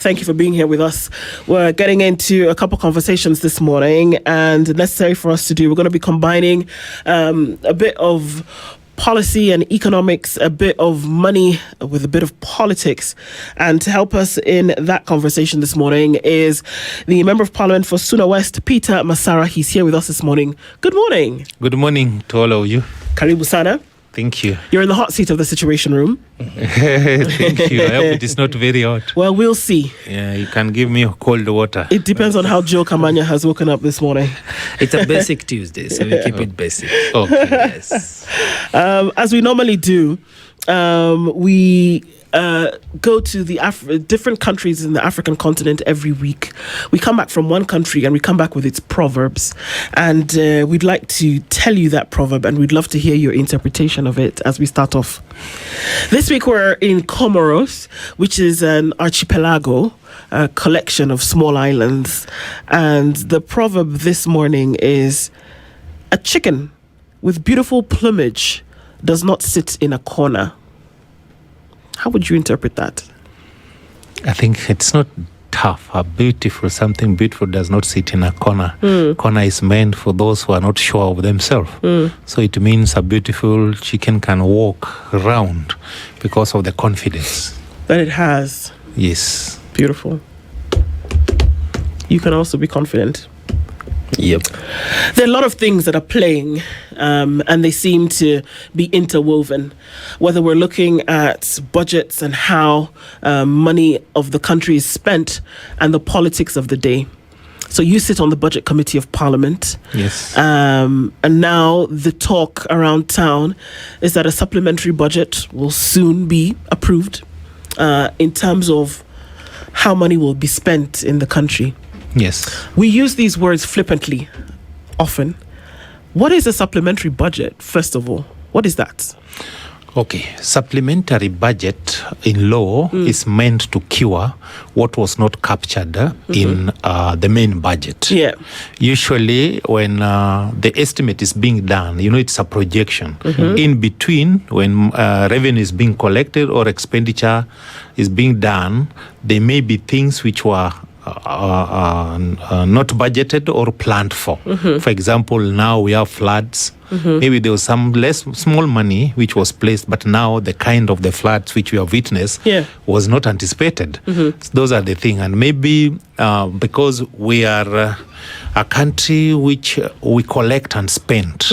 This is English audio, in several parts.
Thank you for being here with us. We're getting into a couple conversations this morning, and necessary for us to do, we're going to be combining a bit of policy and economics, a bit of money with a bit of politics. And to help us in that conversation this morning is the Member of Parliament for Suna West, Peter Masara. He's here with us this morning. Good morning. Good morning to all of you. Karibu sana. Thank you. You're in the hot seat of the Situation Room. Thank you. I hope it is not very hot. Well, we'll see. Yeah, you can give me cold water. It depends on how Joe Kamanya has woken up this morning. It's a basic Tuesday, so we keep it basic. Okay. Yes. As we normally do, we go to the different countries in the African continent every week. We come back from one country and we come back with its proverbs. And we'd like to tell you that proverb, and we'd love to hear your interpretation of it as we start off. This week we're in Comoros, which is an archipelago, a collection of small islands. And the proverb this morning is, a chicken with beautiful plumage does not sit in a corner. How would you interpret that? I think it's not tough. Something beautiful does not sit in a corner. Corner is meant for those who are not sure of themselves. So it means a beautiful chicken can walk around because of the confidence that it has. Yes. Beautiful. You can also be confident. Yep. There are a lot of things that are playing, and they seem to be interwoven. Whether we're looking at budgets and how money of the country is spent, and the politics of the day. So you sit on the Budget Committee of Parliament. Yes. And now the talk around town is that a supplementary budget will soon be approved in terms of how money will be spent in the country. Yes. We use these words flippantly often. What is a supplementary budget, first of all? What is that? Okay. Supplementary budget in law is meant to cure what was not captured in the main budget. Yeah. Usually when the estimate is being done, it's a projection. In between, when revenue is being collected or expenditure is being done, there may be things which were not budgeted or planned for. For example, now we have floods. Maybe there was some small money which was placed, but now the kind of the floods which we have witnessed was not anticipated. So those are the things. And maybe because we are a country which we collect and spend.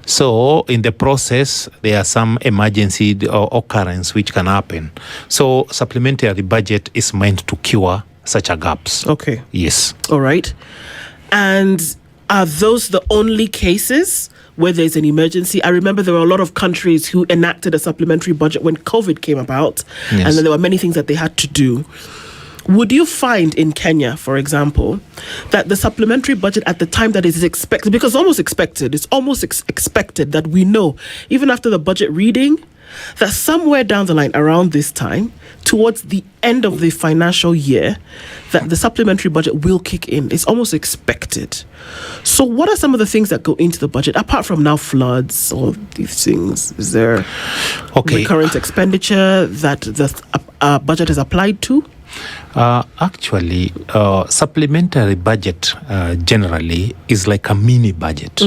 So in the process, there are some emergency or occurrence which can happen. So supplementary budget is meant to cure such a gaps. Okay. Yes. All right. And are those the only cases where there's an emergency? I remember there were a lot of countries who enacted a supplementary budget when COVID came about. Yes. And then there were many things that they had to do. Would you find in Kenya, for example, that the supplementary budget at the time that it is expected, because it's almost expected that we know, even after the budget reading, that somewhere down the line around this time, towards the end of the financial year, that the supplementary budget will kick in. It's almost expected. So what are some of the things that go into the budget, apart from now floods or these things? Is there recurrent expenditure that the budget is applied to? Actually, supplementary budget generally is like a mini budget.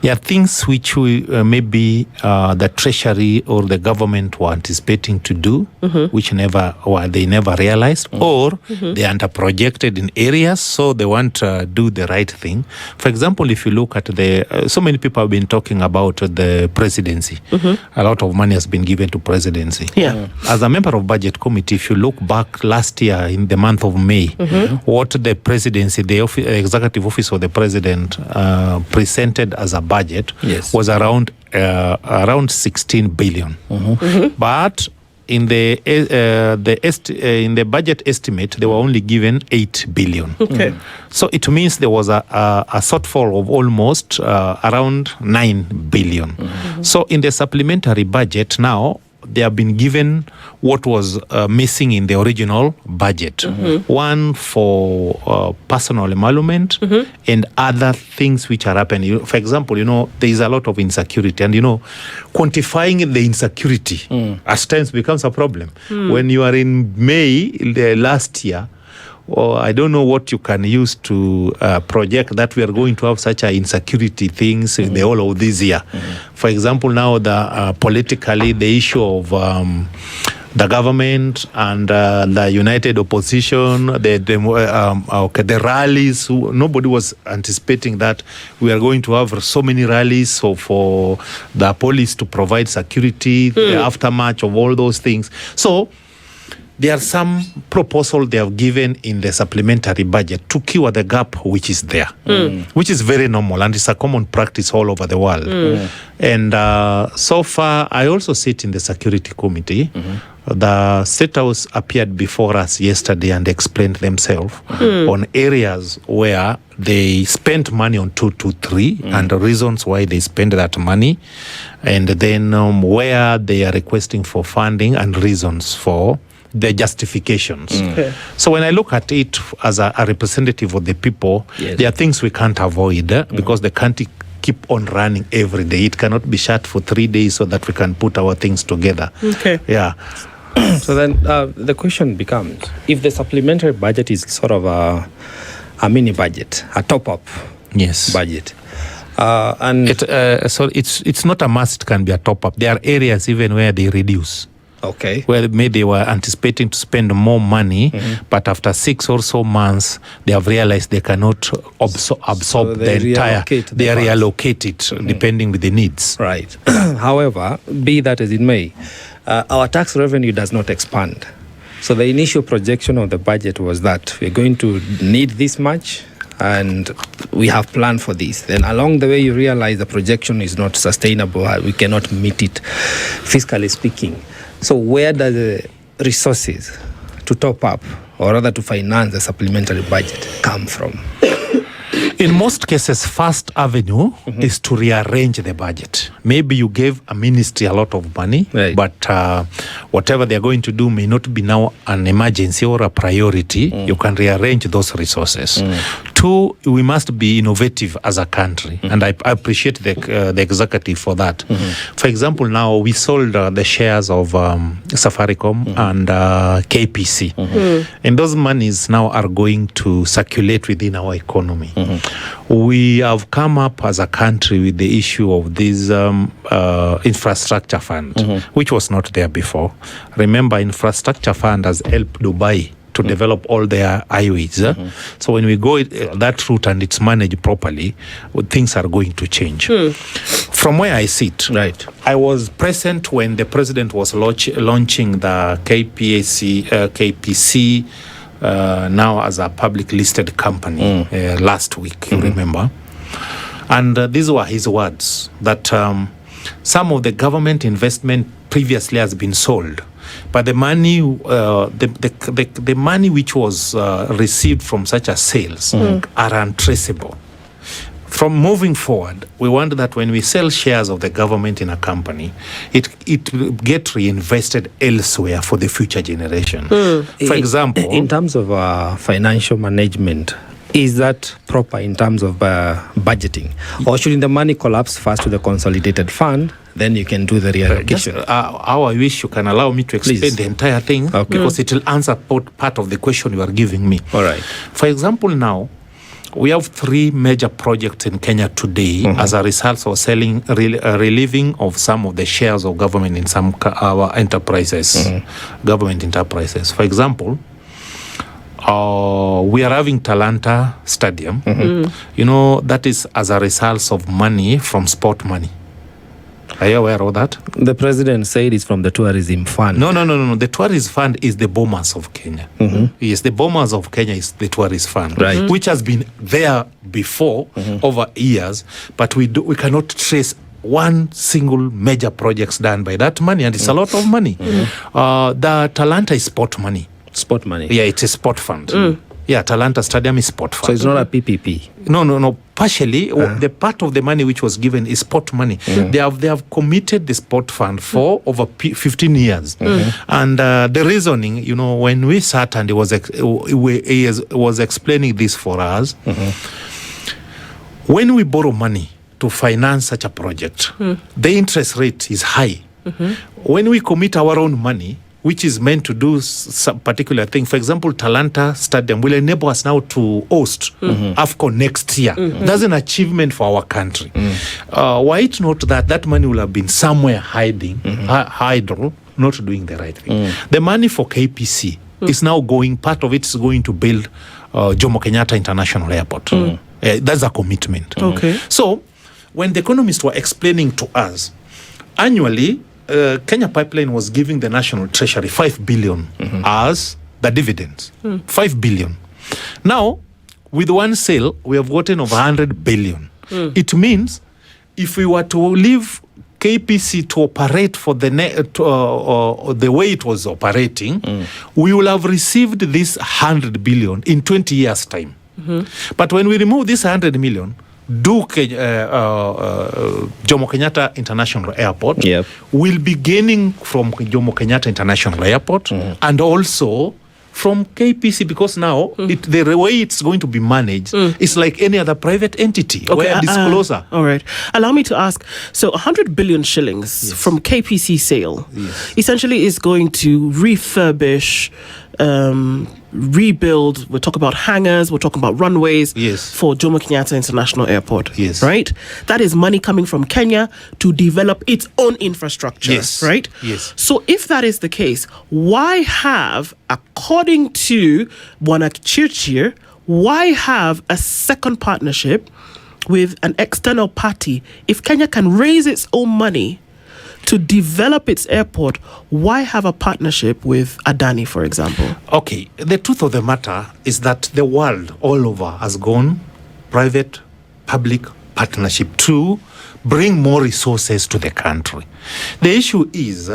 There are things which we maybe the treasury or the government were anticipating to do, which they never realized, or they are projected in areas, so they want to do the right thing. For example, if you look at so many people have been talking about the presidency. A lot of money has been given to presidency. Yeah. As a member of budget committee, if you look back last year in the month of May, what the presidency, the executive office of the president presented as a budget was around 16 billion. But in the budget estimate, they were only given 8 billion. Okay. So it means there was a shortfall of almost around 9 billion. So in the supplementary budget now, they have been given what was missing in the original budget. One for personal emolument and other things which are happening. For example, there is a lot of insecurity, and quantifying the insecurity at times becomes a problem. When you are in May the last year, or I don't know what you can use to project that we are going to have such a insecurity things in the whole of this year. For example, now the politically the issue of the government and the united opposition, the rallies. Nobody was anticipating that we are going to have so many rallies. So for the police to provide security, the aftermath of all those things. So there are some proposals they have given in the supplementary budget to cure the gap which is there, which is very normal, and it's a common practice all over the world. And so far, I also sit in the Security Committee. The State House appeared before us yesterday and explained themselves on areas where they spent money on 223 and the reasons why they spent that money, and then where they are requesting for funding and reasons for the justifications. So when I look at it as a representative of the people, there are things we can't avoid because they can't keep on running every day. It cannot be shut for 3 days so that we can put our things together. Yeah. So then the question becomes, if the supplementary budget is sort of a mini budget, a top-up budget, and so it's not a must, it can be a top-up. There are areas even where they reduce. Where maybe they were anticipating to spend more money, but after 6 or so months, they have realized they cannot absorb the entire. They reallocate it depending with the needs. Right. However, be that as it may, our tax revenue does not expand. So the initial projection of the budget was that we're going to need this much, and we have planned for this. Then along the way, you realize the projection is not sustainable. We cannot meet it, fiscally speaking. So where does the resources to top up, or rather to finance the supplementary budget, come from? In most cases, first avenue is to rearrange the budget. Maybe you gave a ministry a lot of money, but whatever they're going to do may not be now an emergency or a priority. You can rearrange those resources. 2, we must be innovative as a country, and I appreciate the executive for that. For example, now we sold the shares of Safaricom and KPC, and those monies now are going to circulate within our economy. We have come up as a country with the issue of this infrastructure fund, which was not there before. Remember, infrastructure fund has helped Dubai to develop all their highways. So when we go that route and it's managed properly, things are going to change. From where I sit, I was present when the president was launching the KPC now as a public listed company last week, you remember. And these were his words, that some of the government investment previously has been sold, but the money the money which was received from such a sales are untraceable. From moving forward, we want that when we sell shares of the government in a company, it get reinvested elsewhere for the future generation. For example, in terms of financial management, is that proper in terms of budgeting, or should the money collapse first to the consolidated fund, then you can do the reallocation? How I wish you can allow me to explain the entire thing, because it will answer part of the question you are giving me. All right. For example, now we have 3 major projects in Kenya today as a result of selling, relieving of some of the shares of government in some our enterprises, government enterprises. For example, we are having Talanta Stadium. That is as a result of money from sport money. Are you aware of that? The president said it's from the tourism fund. No. The tourism fund is the Bomas of Kenya. Yes, the Bomas of Kenya is the tourist fund, which has been there before over years, but we cannot trace one single major projects done by that money, and it's a lot of money. The Talanta is sport money. Sport money? Yeah, it's a sport fund. Yeah, Talanta Stadium is sport fund. So it's not a PPP? No. partially, the part of the money which was given is sport money. They have committed the sport fund for over 15 years. And the reasoning, when we sat and he was explaining this for us, when we borrow money to finance such a project, the interest rate is high. When we commit our own money, which is meant to do some particular thing, for example, Talanta Stadium will enable us now to host AFCON next year. That's an achievement for our country. Why it not that money will have been somewhere idle, not doing the right thing. The money for KPC is now part of it is going to build Jomo Kenyatta International Airport. That's a commitment. Okay. So, when the economists were explaining to us, annually, Kenya Pipeline was giving the National Treasury 5 billion as the dividends. 5 billion. Now, with one sale, we have gotten over 100 billion. It means if we were to leave KPC to operate for the way it was operating, we will have received this 100 billion in 20 years' time. But when we remove this 100 million, Jomo Kenyatta International Airport will be gaining from Jomo Kenyatta International Airport and also from KPC, because now the way it's going to be managed is like any other private entity. Where disclosure. All right. Allow me to ask. So 100 billion shillings from KPC sale essentially is going to refurbish, rebuild. We'll talk about hangars. We'll talk about runways for Jomo Kenyatta International Airport. Right? That is money coming from Kenya to develop its own infrastructure. Right? So if that is the case, why have, according to Bwana Chirchir, why have a second partnership with an external party? If Kenya can raise its own money to develop its airport, why have a partnership with Adani, for example? Okay, the truth of the matter is that the world all over has gone private-public partnership to bring more resources to the country. The issue is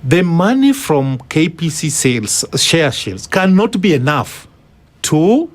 the money from KPC shares cannot be enough to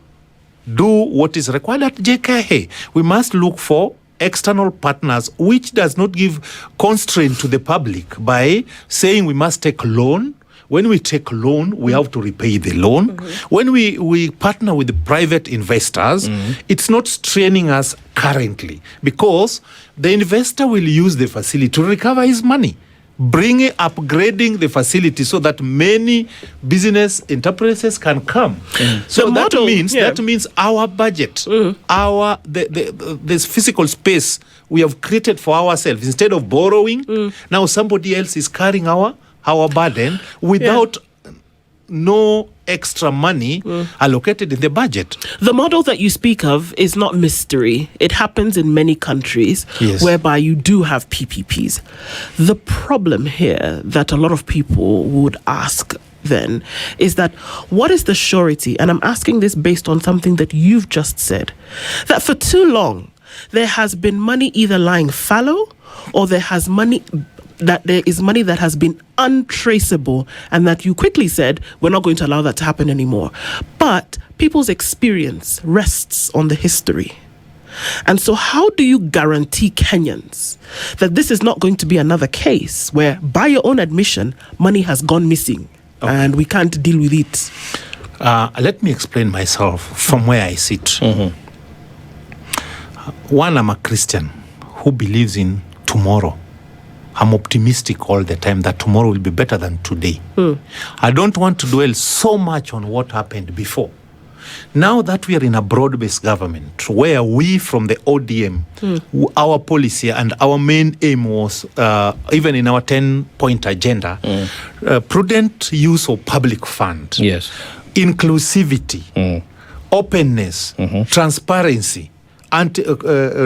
do what is required at JKIA. We must look for external partners, which does not give constraint to the public by saying we must take loan. When we take loan, we have to repay the loan. When we partner with the private investors, it's not straining us currently, because the investor will use the facility to recover his money, upgrading the facility so that many business enterprises can come. So that means our budget, this physical space we have created for ourselves, instead of borrowing, now somebody else is carrying our burden without no extra money allocated in the budget. The model that you speak of is not mystery. It happens in many countries whereby you do have PPPs. The problem here that a lot of people would ask then is that what is the surety? And I'm asking this based on something that you've just said, that for too long there has been money either lying fallow, or there is money that has been untraceable, and that you quickly said, we're not going to allow that to happen anymore. But people's experience rests on the history. And so how do you guarantee Kenyans that this is not going to be another case where, by your own admission, money has gone missing and we can't deal with it? Let me explain myself from where I sit. One, I'm a Christian who believes in tomorrow. I'm optimistic all the time that tomorrow will be better than today. I don't want to dwell so much on what happened before. Now that we are in a broad-based government where we from the ODM, our policy and our main aim was, even in our 10-point agenda, prudent use of public fund, inclusivity, openness, transparency, and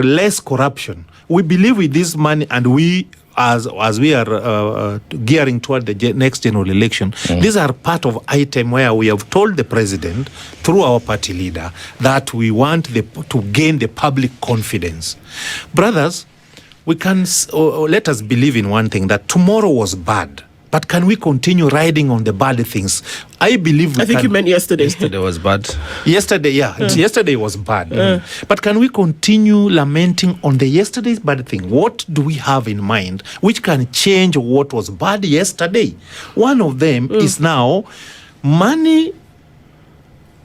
less corruption. We believe with this money, and we, as we are gearing toward the next general election, these are part of item where we have told the president through our party leader that we want to gain the public confidence. Brothers, we can let us believe in one thing, that tomorrow was bad, but can we continue riding on the bad things? I believe I think you meant yesterday. Yesterday was bad. Yesterday, yesterday was bad. But can we continue lamenting on the yesterday's bad thing? What do we have in mind which can change what was bad yesterday? One of them is now money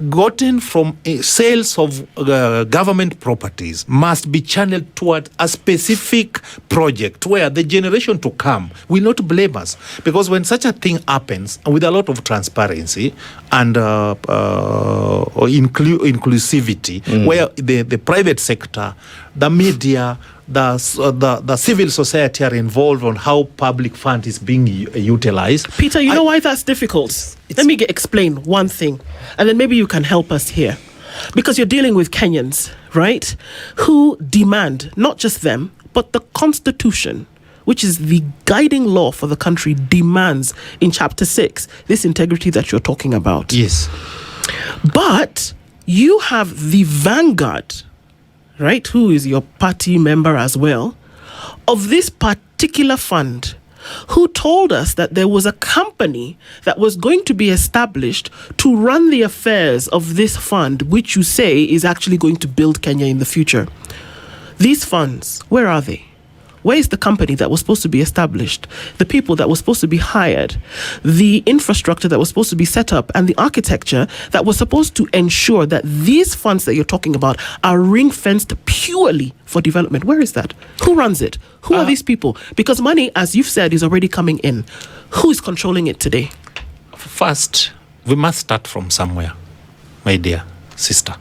gotten from sales of government properties must be channeled toward a specific project where the generation to come will not blame us. Because when such a thing happens with a lot of transparency and inclusivity, where the private sector, the media, the civil society are involved on how public fund is being utilized. Peter, you know why that's difficult? Let me explain one thing, and then maybe you can help us here. Because you're dealing with Kenyans, right, who demand, not just them, but the Constitution, which is the guiding law for the country, demands in Chapter 6 this integrity that you're talking about. Yes. But you have the vanguard, right, who is your party member as well, of this particular fund, who told us that there was a company that was going to be established to run the affairs of this fund, which you say is actually going to build Kenya in the future. These funds, where are they? Where is the company that was supposed to be established? The people that were supposed to be hired? The infrastructure that was supposed to be set up? And the architecture that was supposed to ensure that these funds that you're talking about are ring-fenced purely for development? Where is that? Who runs it? Who are these people? Because money, as you've said, is already coming in. Who is controlling it today? First, we must start from somewhere, my dear sister.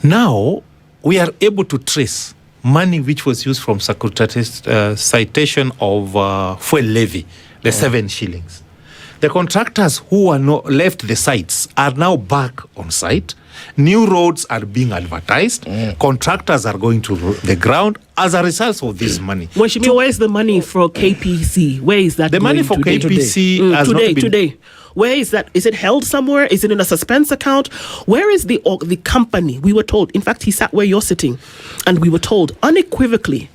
Now, we are able to trace money which was used from citation of fuel levy, the 7 shillings. The contractors who are not left the sites are now back on site. New roads are being advertised. Contractors are going to the ground as a result of this money. Where is the money for KPC? Where is that? The money for KPC has not been... Today. Where is that? Is it held somewhere? Is it in a suspense account? Where is the company? We were told, in fact, he sat where you're sitting, and we were told unequivocally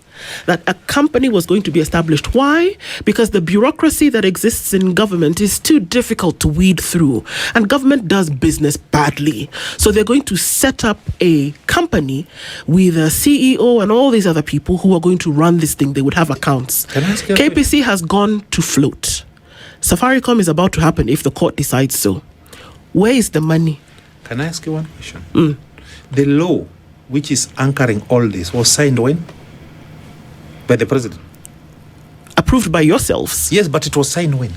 that a company was going to be established. Why? Because the bureaucracy that exists in government is too difficult to weed through, and government does business badly. So they're going to set up a company with a CEO and all these other people who are going to run this thing. They would have accounts. KPC has gone to float. Safaricom is about to happen if the court decides so. Where is the money? Can I ask you one question? The law which is anchoring all this was signed when? By the president. Approved by yourselves. Yes, but it was signed when?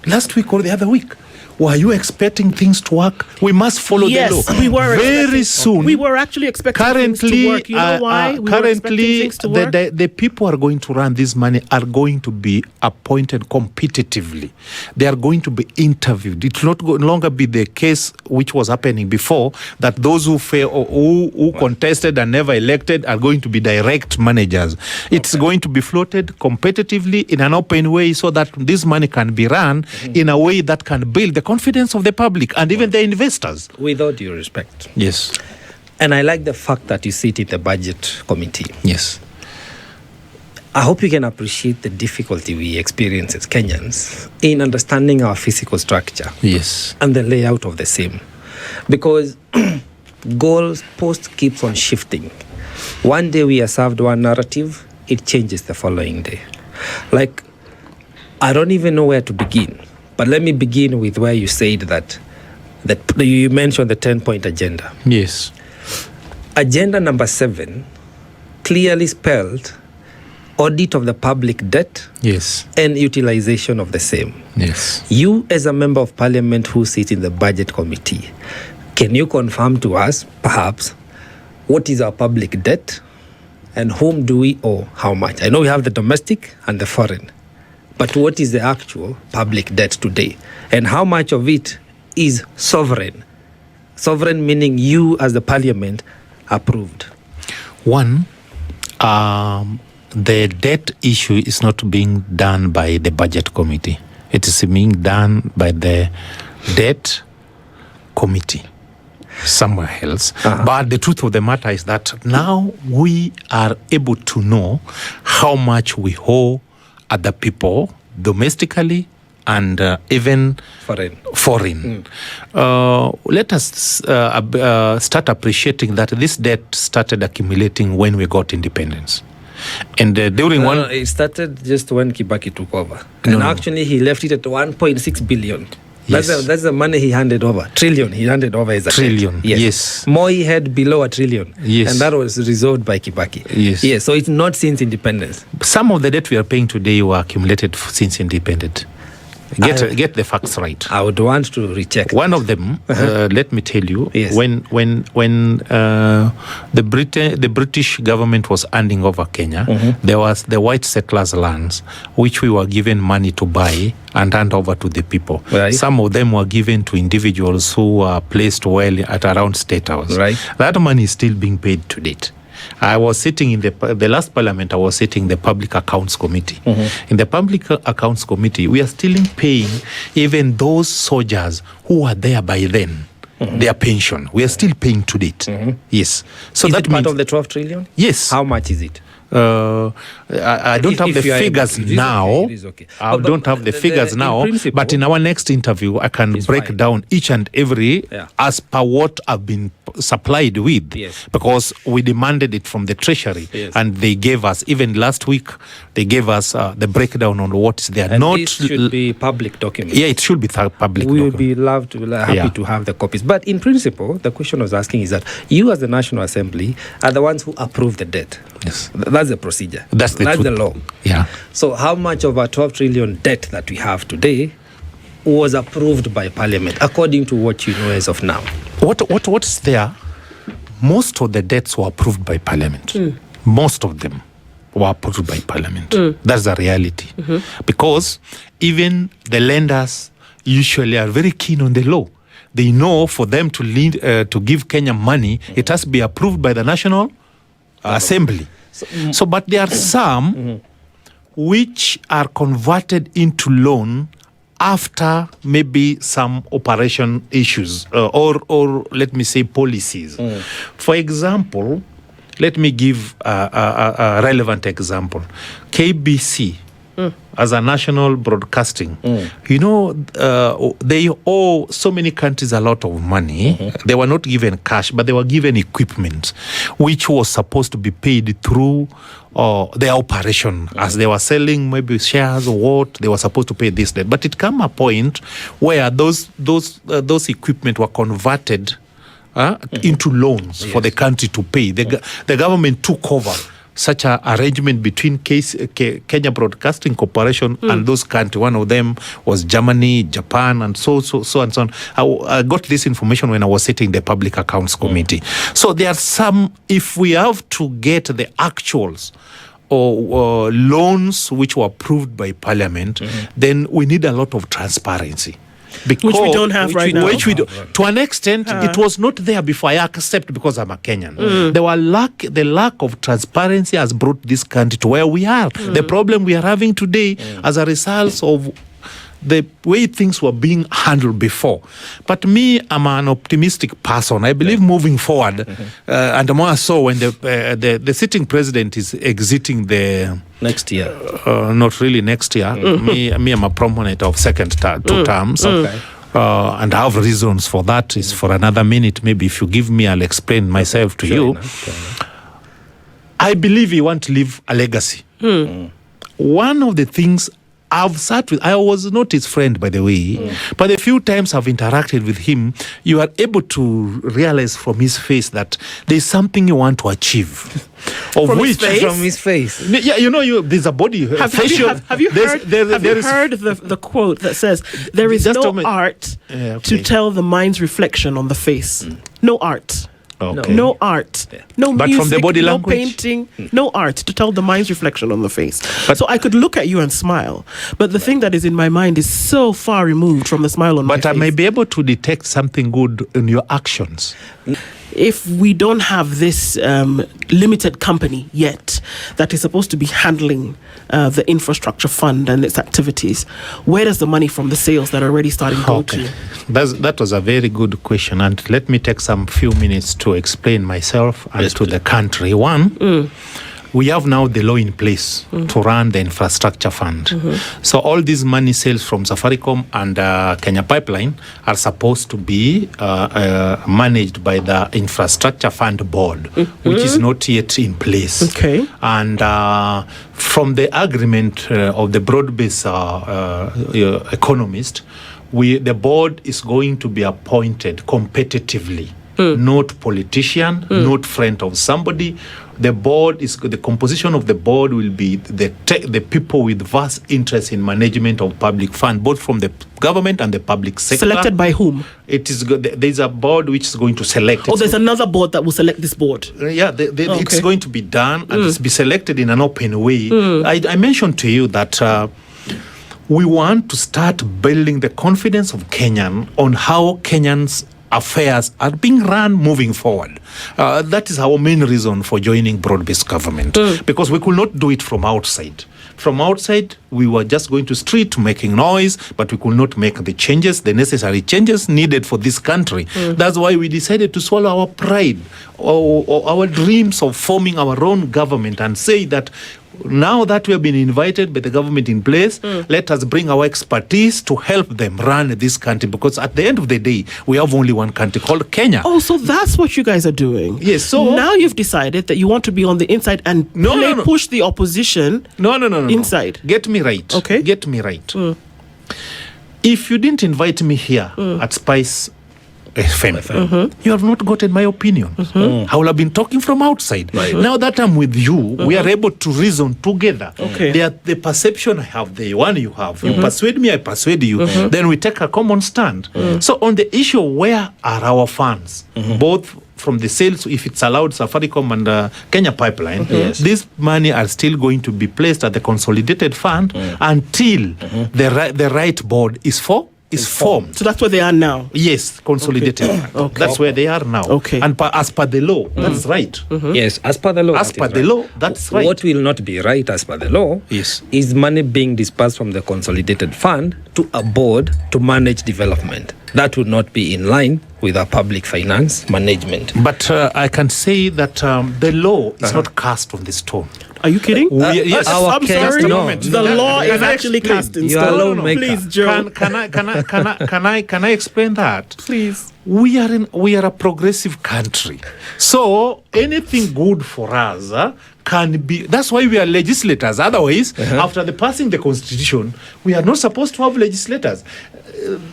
Last week or the other week. Were you expecting things to work? We must follow the law. Yes, we were. Very soon. We were actually expecting things to work. You know why? Currently, the people who are going to run this money are going to be appointed competitively. They are going to be interviewed. It will no longer be the case which was happening before, that those who fail or who contested and never elected are going to be direct managers. It's going to be floated competitively in an open way so that this money can be run in a way that can build the confidence of the public and even the investors. With all due respect. Yes. And I like the fact that you sit in the budget committee. Yes. I hope you can appreciate the difficulty we experience as Kenyans in understanding our physical structure. Yes. And the layout of the same. Because goalpost keeps on shifting. One day we are served one narrative, it changes the following day. Like, I don't even know where to begin. But let me begin with where you said that you mentioned the 10-point agenda. Yes. Agenda number 7 clearly spelled audit of the public debt. Yes. And utilization of the same. Yes. You, as a member of parliament who sits in the budget committee, can you confirm to us, perhaps, what is our public debt and whom do we owe how much? I know we have the domestic and the foreign. But what is the actual public debt today? And how much of it is sovereign? Sovereign meaning you as the parliament approved. One, the debt issue is not being done by the budget committee. It is being done by the debt committee somewhere else. But the truth of the matter is that now we are able to know how much we owe other people domestically and even foreign. Let us start appreciating that this debt started accumulating when we got independence. And during it started just when Kibaki took over. And actually he left it at 1.6 billion. Yes. That's the money he handed over. Trillion he handed over as a trillion. Debt. Yes. Moi had below a trillion. Yes. And that was resolved by Kibaki. Yes. Yes. So it's not since independence. Some of the debt we are paying today were accumulated since independence. Get the facts right. I would want to recheck. One of them, let me tell you, yes. when the British government was handing over Kenya, there was the white settlers' lands, which we were given money to buy and hand over to the people. Right. Some of them were given to individuals who were placed well at around State House. Right. That money is still being paid to date. I was sitting in the last parliament. I was sitting in the Public Accounts Committee. In the Public Accounts Committee, we are still paying even those soldiers who were there by then their pension. We are still paying to date. Yes. So is that it part of the 12 trillion? Yes. How much is it? I don't have the figures now. Okay. I don't have the figures now. But in our next interview, I can break down each and every as per what I've been supplied with. Yes. Because we demanded it from the Treasury. Yes. And they gave us, even last week, they gave us the breakdown on what is there. And this should be public document. Yeah, it should be public we document. will be happy to have the copies. But in principle, the question I was asking is that you as the National Assembly are the ones who approve the debt. Yes. That's the procedure. That's the law. Yeah. So how much of our 12 trillion debt that we have today was approved by Parliament, according to what you know as of now? What's there? Most of the debts were approved by Parliament. Most of them were approved by Parliament. That's the reality. Because even the lenders usually are very keen on the law. They know for them to give Kenya money, it has to be approved by the National Assembly. So, but there are some which are converted into loan after maybe some operation issues or let me say policies. For example, let me give a relevant example. KBC, as a national broadcasting, you know, they owe so many countries a lot of money. They were not given cash, but they were given equipment, which was supposed to be paid through their operation. As they were selling maybe shares or what, they were supposed to pay this debt. But it came a point where those equipment were converted into loans for the country to pay. The government took over such an arrangement between Kenya Broadcasting Corporation and those countries. One of them was Germany, Japan, and so and so on. I got this information when I was sitting in the Public Accounts Committee. So there are some, if we have to get the actuals or loans which were approved by Parliament, then we need a lot of transparency. Which we don't have right now. Which we do. To an extent, it was not there before. I accept because I'm a Kenyan. The lack of transparency has brought this country to where we are. The problem we are having today as a result of the way things were being handled before. But me, I'm an optimistic person. I believe moving forward, and more so when the sitting president is exiting the next year. Not really next year. Me, I'm a proponent of two terms. Okay. And I have reasons for that. Is for another minute. Maybe if you give me, I'll explain myself to you. I believe you want to leave a legacy. One of the things I've sat with, I was not his friend, by the way, but the few times I've interacted with him, you are able to realize from his face that there's something you want to achieve. From his face? Yeah, you know, there's a body. Have you heard the quote that says, there is no art to tell the mind's reflection on the face? No art. Okay. No art, no but music, from the body no language? painting, no art to tell the mind's reflection on the face. So I could look at you and smile, but the thing that is in my mind is so far removed from the smile on my face. But I may be able to detect something good in your actions. If we don't have this limited company yet that is supposed to be handling the infrastructure fund and its activities, where does the money from the sales that are already starting go to? That was a very good question, and let me take some few minutes to explain myself and to the country. One, we have now the law in place to run the infrastructure fund. So all these money sales from Safaricom and Kenya Pipeline are supposed to be managed by the infrastructure fund board, which is not yet in place. Okay. And from the agreement of the broad-based economist, the board is going to be appointed competitively, not politician, not friend of somebody. The composition of the board will be the people with vast interest in management of public fund, both from the government and the public sector. Selected by whom? There's a board which is going to select. There's another board that will select this board. It's going to be done and it's be selected in an open way. I mentioned to you that we want to start building the confidence of Kenyan on how Kenyans' affairs are being run moving forward. That is our main reason for joining broad-based government, because we could not do it from outside. From outside, we were just going to street making noise, but we could not make the necessary changes needed for this country. That's why we decided to swallow our pride or our dreams of forming our own government and say that now that we have been invited by the government in place, let us bring our expertise to help them run this country, because at the end of the day, we have only one country called Kenya. So that's what you guys are doing. Yes. So now you've decided that you want to be on the inside and push the opposition inside. Get me right. Okay. Get me right. If you didn't invite me here at SpiceFM, you have not gotten my opinion. I will have been talking from outside. Right. Now that I'm with you, we are able to reason together. Okay. The perception I have, the one you have. You persuade me, I persuade you. Then we take a common stand. So on the issue, where are our funds? Both from the sales, if it's allowed, Safaricom and Kenya Pipeline, this money are still going to be placed at the consolidated fund until the right board is formed. So that's where they are now. Yes, consolidated. Okay. That's where they are now. Okay. And as per the law, that's right. Yes, as per the law. As per the law, that's right. What will not be right as per the law is money being dispersed from the consolidated fund to a board to manage development. That would not be in line with our public finance management. But I can say that the law is not cast on the stone. Are you kidding? Yes. I'm sorry. The law is actually cast in stone. Please, Joe. Can I explain that? Please. We are a progressive country, so anything good for us can be. That's why we are legislators. Otherwise, after the passing the constitution, we are not supposed to have legislators.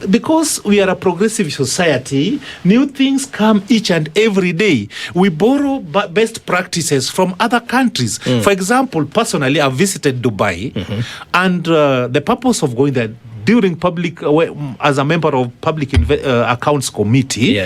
Because we are a progressive society, new things come each and every day. We borrow best practices from other countries. For example, personally, I've visited Dubai, and the purpose of going there during public, as a member of Public Accounts Committee,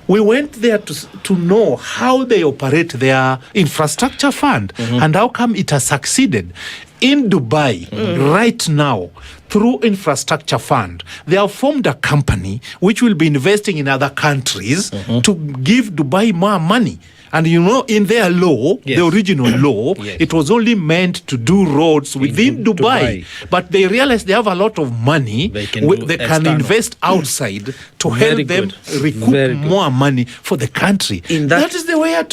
we went there to know how they operate their infrastructure fund and how come it has succeeded. In Dubai, right now, through infrastructure fund, they have formed a company which will be investing in other countries to give Dubai more money. And in their law, the original law, it was only meant to do roads within Dubai. But they realized they have a lot of money they can invest outside to help them recoup more money for the country. That is the way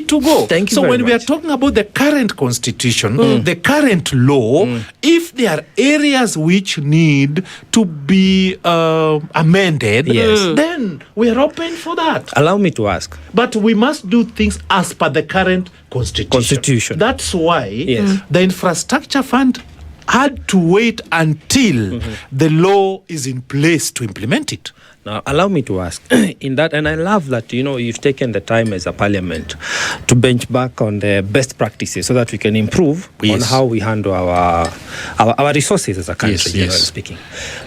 to go. Thank you so very when much. We are talking about the current constitution, the current law, if there are areas which need to be amended, then we are open for that. Allow me to ask. But we must do things as per the current constitution. That's why the infrastructure fund had to wait until the law is in place to implement it. Now, allow me to ask in that, and I love that, you've taken the time as a parliament to benchmark on the best practices so that we can improve on how we handle our resources as a country, generally speaking.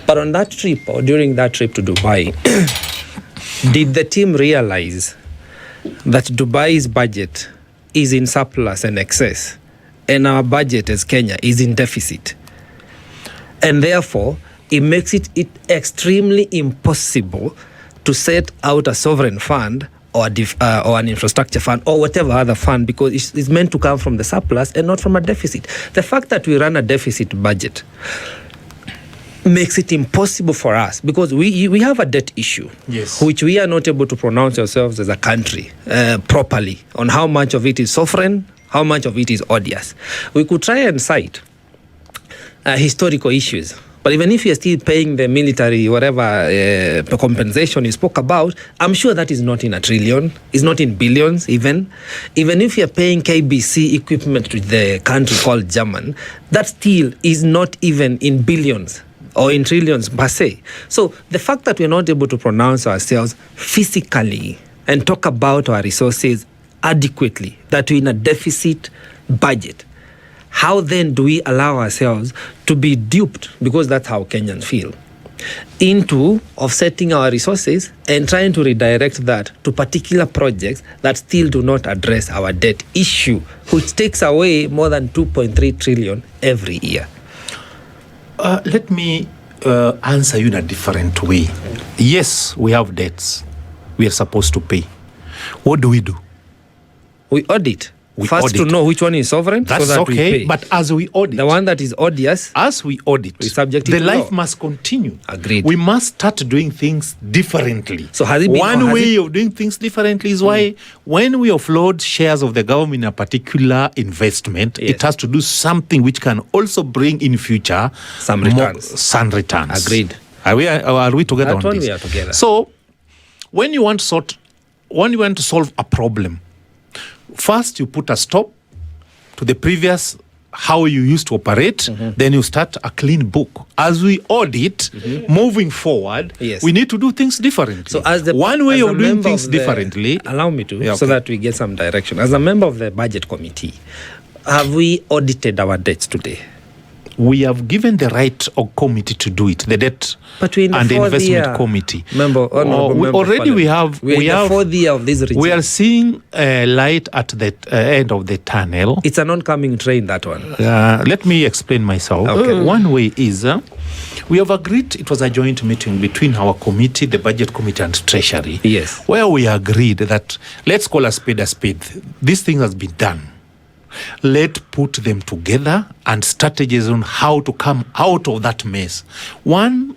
But on that trip, or during that trip to Dubai, did the team realize that Dubai's budget is in surplus and excess, and our budget as Kenya is in deficit? And therefore, it makes it extremely impossible to set out a sovereign fund or an infrastructure fund or whatever other fund, because it's meant to come from the surplus and not from a deficit. The fact that we run a deficit budget makes it impossible for us, because we have a debt issue, which we are not able to pronounce ourselves as a country properly on how much of it is sovereign, how much of it is odious. We could try and cite historical issues. But even if you're still paying the military whatever compensation you spoke about, I'm sure that is not in a trillion. It's not in billions even. Even if you're paying KPC equipment to the country called German, that still is not even in billions or in trillions per se. So the fact that we're not able to pronounce ourselves physically and talk about our resources adequately, that we're in a deficit budget, how then do we allow ourselves to be duped, because that's how Kenyans feel, into offsetting our resources and trying to redirect that to particular projects that still do not address our debt issue, which takes away more than 2.3 trillion every year? Let me answer you in a different way. Yes, we have debts we are supposed to pay. What do? We audit. First, to know which one is sovereign. That's so that okay, we pay. but as we audit, the one that is odious, as we audit, the life must continue. Agreed. We must start doing things differently. So has it been, one way of doing things differently is why when we offload shares of the government in a particular investment, it has to do something which can also bring in future some returns. Agreed. Are we together on this? We are together. So when you want to solve a problem, first, you put a stop to the previous how you used to operate. Then you start a clean book. As we audit, moving forward, we need to do things differently. So, as one way of doing things differently, allow me to, so that we get some direction. As a member of the budget committee, have we audited our debts today? We have given the right of committee to do it, the debt and investment committee. We have the fourth year of this regime. We are seeing light at the end of the tunnel. It's an oncoming train, that one. Let me explain myself. Okay. One way is we have agreed, it was a joint meeting between our committee, the budget committee and treasury. Yes. Where we agreed that let's call a spade a spade. This thing has been done. Let's put them together and strategies on how to come out of that mess. One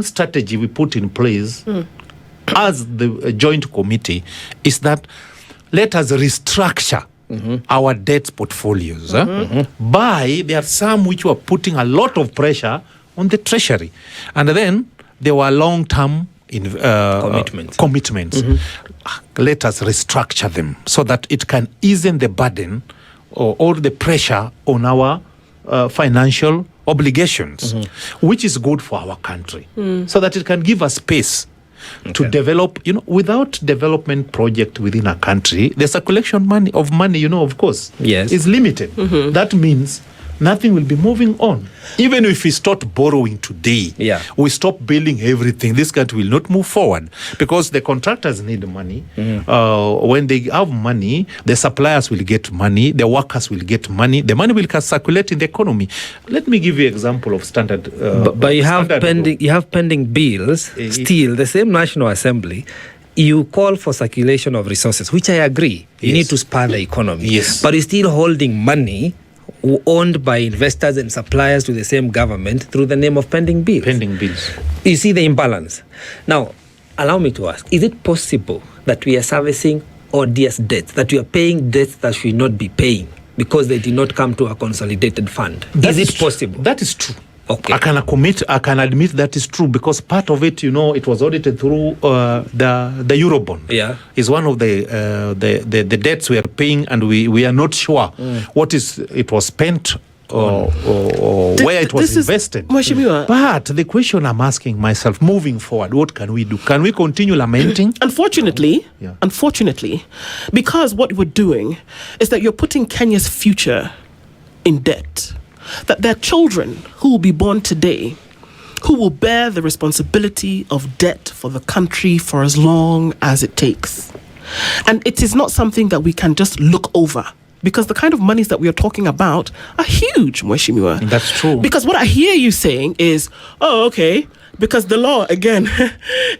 strategy we put in place as the joint committee is that let us restructure our debt portfolios. By there are some which were putting a lot of pressure on the treasury, and then there were long-term commitments. Let us restructure them so that it can ease the burden or the pressure on our financial obligations, which is good for our country, so that it can give us space to develop. Without development project within a country, the circulation of money, of course, is limited. That means nothing will be moving on. Even if we start borrowing today, we stop building everything, this country will not move forward, because the contractors need money. When they have money, the suppliers will get money, the workers will get money, the money will circulate in the economy. Let me give you an example of Standard. But you have pending bills. Still, the same National Assembly. You call for circulation of resources, which I agree. You need to spur the economy. But you're still holding money owned by investors and suppliers to the same government through the name of pending bills. You see the imbalance. Now, allow me to ask, is it possible that we are servicing odious debts, that we are paying debts that we should not be paying because they did not come to a consolidated fund? Is it possible? That is true. Okay. I can admit that is true, because part of it, it was audited through the Eurobond. Is one of the debts we are paying, and we are not sure what it was spent or where it was invested. But the question I'm asking myself, moving forward, what can we do? Can we continue lamenting? Unfortunately, because what we're doing is that you're putting Kenya's future in debt. That there are children who will be born today who will bear the responsibility of debt for the country for as long as it takes. And it is not something that we can just look over, because the kind of monies that we are talking about are huge, Mheshimiwa. That's true. Because what I hear you saying is, because the law, again,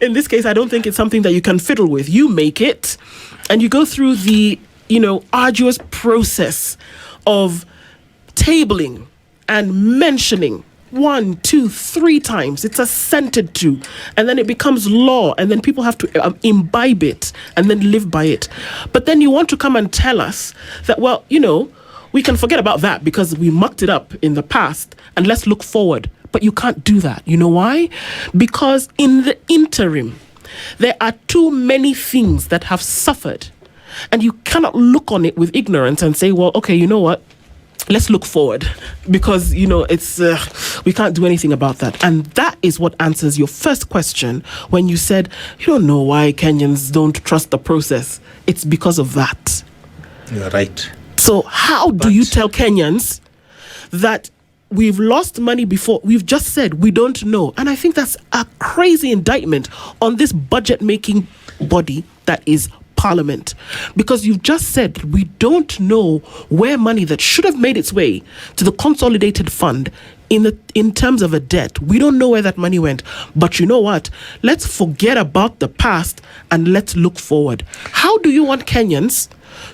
in this case, I don't think it's something that you can fiddle with. You make it, and you go through the, arduous process of tabling and mentioning 1, 2, 3 times. It's assented to, and then it becomes law, and then people have to imbibe it and then live by it. But then you want to come and tell us that, well, we can forget about that because we mucked it up in the past, and let's look forward. But you can't do that. You know why? Because in the interim, there are too many things that have suffered, and you cannot look on it with ignorance and say, well, okay, you know what? Let's look forward, because it's we can't do anything about that. And that is what answers your first question when you said you don't know why Kenyans don't trust the process. It's because of that. You're right. So how do you tell Kenyans that we've lost money before? We've just said we don't know. And I think that's a crazy indictment on this budget-making body that is Parliament, because you've just said we don't know where money that should have made its way to the consolidated fund in terms of a debt, we don't know where that money went. But you know what? Let's forget about the past and let's look forward. How do you want Kenyans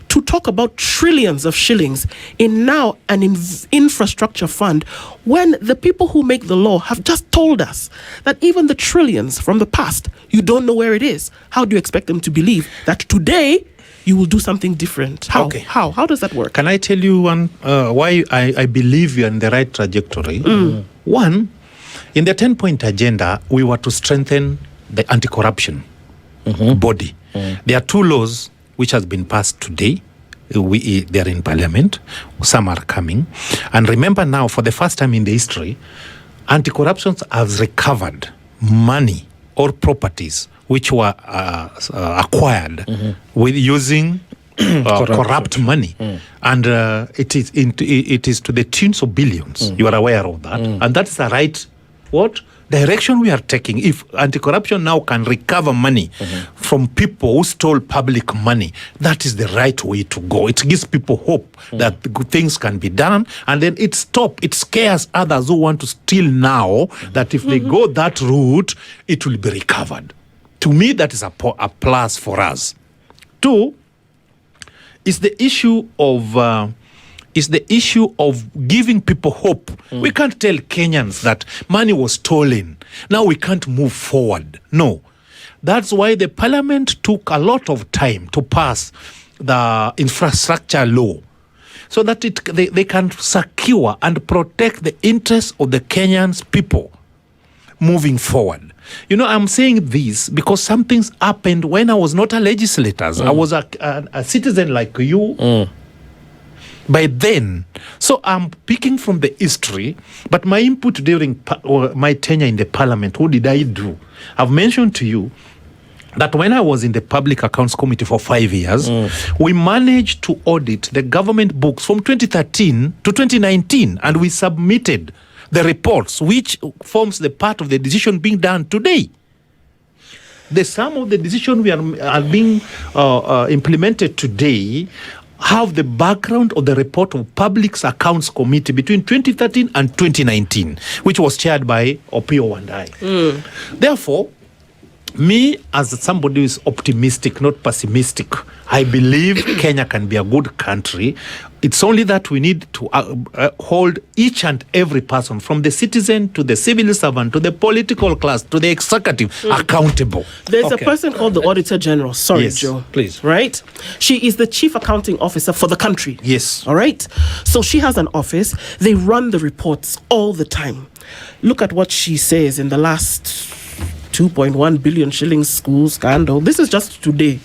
to talk about trillions of shillings in now an infrastructure fund when the people who make the law have just told us that even the trillions from the past, you don't know where it is? How do you expect them to believe that today you will do something different? How? Okay. How does that work? Can I tell you why I believe you're in the right trajectory? One, in the 10-point agenda, we were to strengthen the anti-corruption body. There are 2 laws which has been passed today. They are in Parliament. Some are coming. And remember now, for the first time in the history, anti-corruption has recovered money or properties which were acquired with using corrupt money. And it is to the tunes of billions. You are aware of that. And that's the right direction we are taking. If anti-corruption now can recover money from people who stole public money, that is the right way to go. It gives people hope that good things can be done, and then it scares others who want to steal now, that if they go that route, it will be recovered. To me, that is a plus for us. 2 is the issue of giving people hope. We can't tell Kenyans that money was stolen. Now we can't move forward. No. That's why the Parliament took a lot of time to pass the infrastructure law, so that they can secure and protect the interests of the Kenyans people moving forward. I'm saying this because some things happened when I was not a legislator. I was a citizen like you. By then. So I'm picking from the history, but my input during my tenure in the Parliament, what did I do? I've mentioned to you that when I was in the Public Accounts Committee for 5 years, we managed to audit the government books from 2013 to 2019, and we submitted the reports, which forms the part of the decision being done today. The sum of the decision we are being implemented today have the background of the report of Public Accounts Committee between 2013 and 2019, which was chaired by Opio and I. Therefore, me as somebody who is optimistic, not pessimistic, I believe Kenya can be a good country. It's only that we need to hold each and every person, from the citizen to the civil servant to the political class to the executive, accountable. There's a person called the Auditor General. Sorry, yes, Joe. Please. Right? She is the chief accounting officer for the country. Yes. All right? So she has an office. They run the reports all the time. Look at what she says in the last 2.1 billion shillings school scandal. This is just today.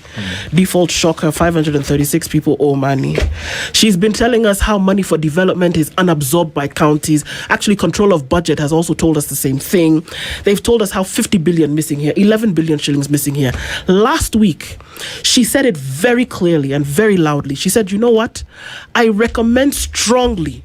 Default shocker, 536 people owe money. She's been telling us how money for development is unabsorbed by counties. Actually, control of budget has also told us the same thing. They've told us how 50 billion missing here, 11 billion shillings missing here. Last week, she said it very clearly and very loudly. She said, you know what? I recommend strongly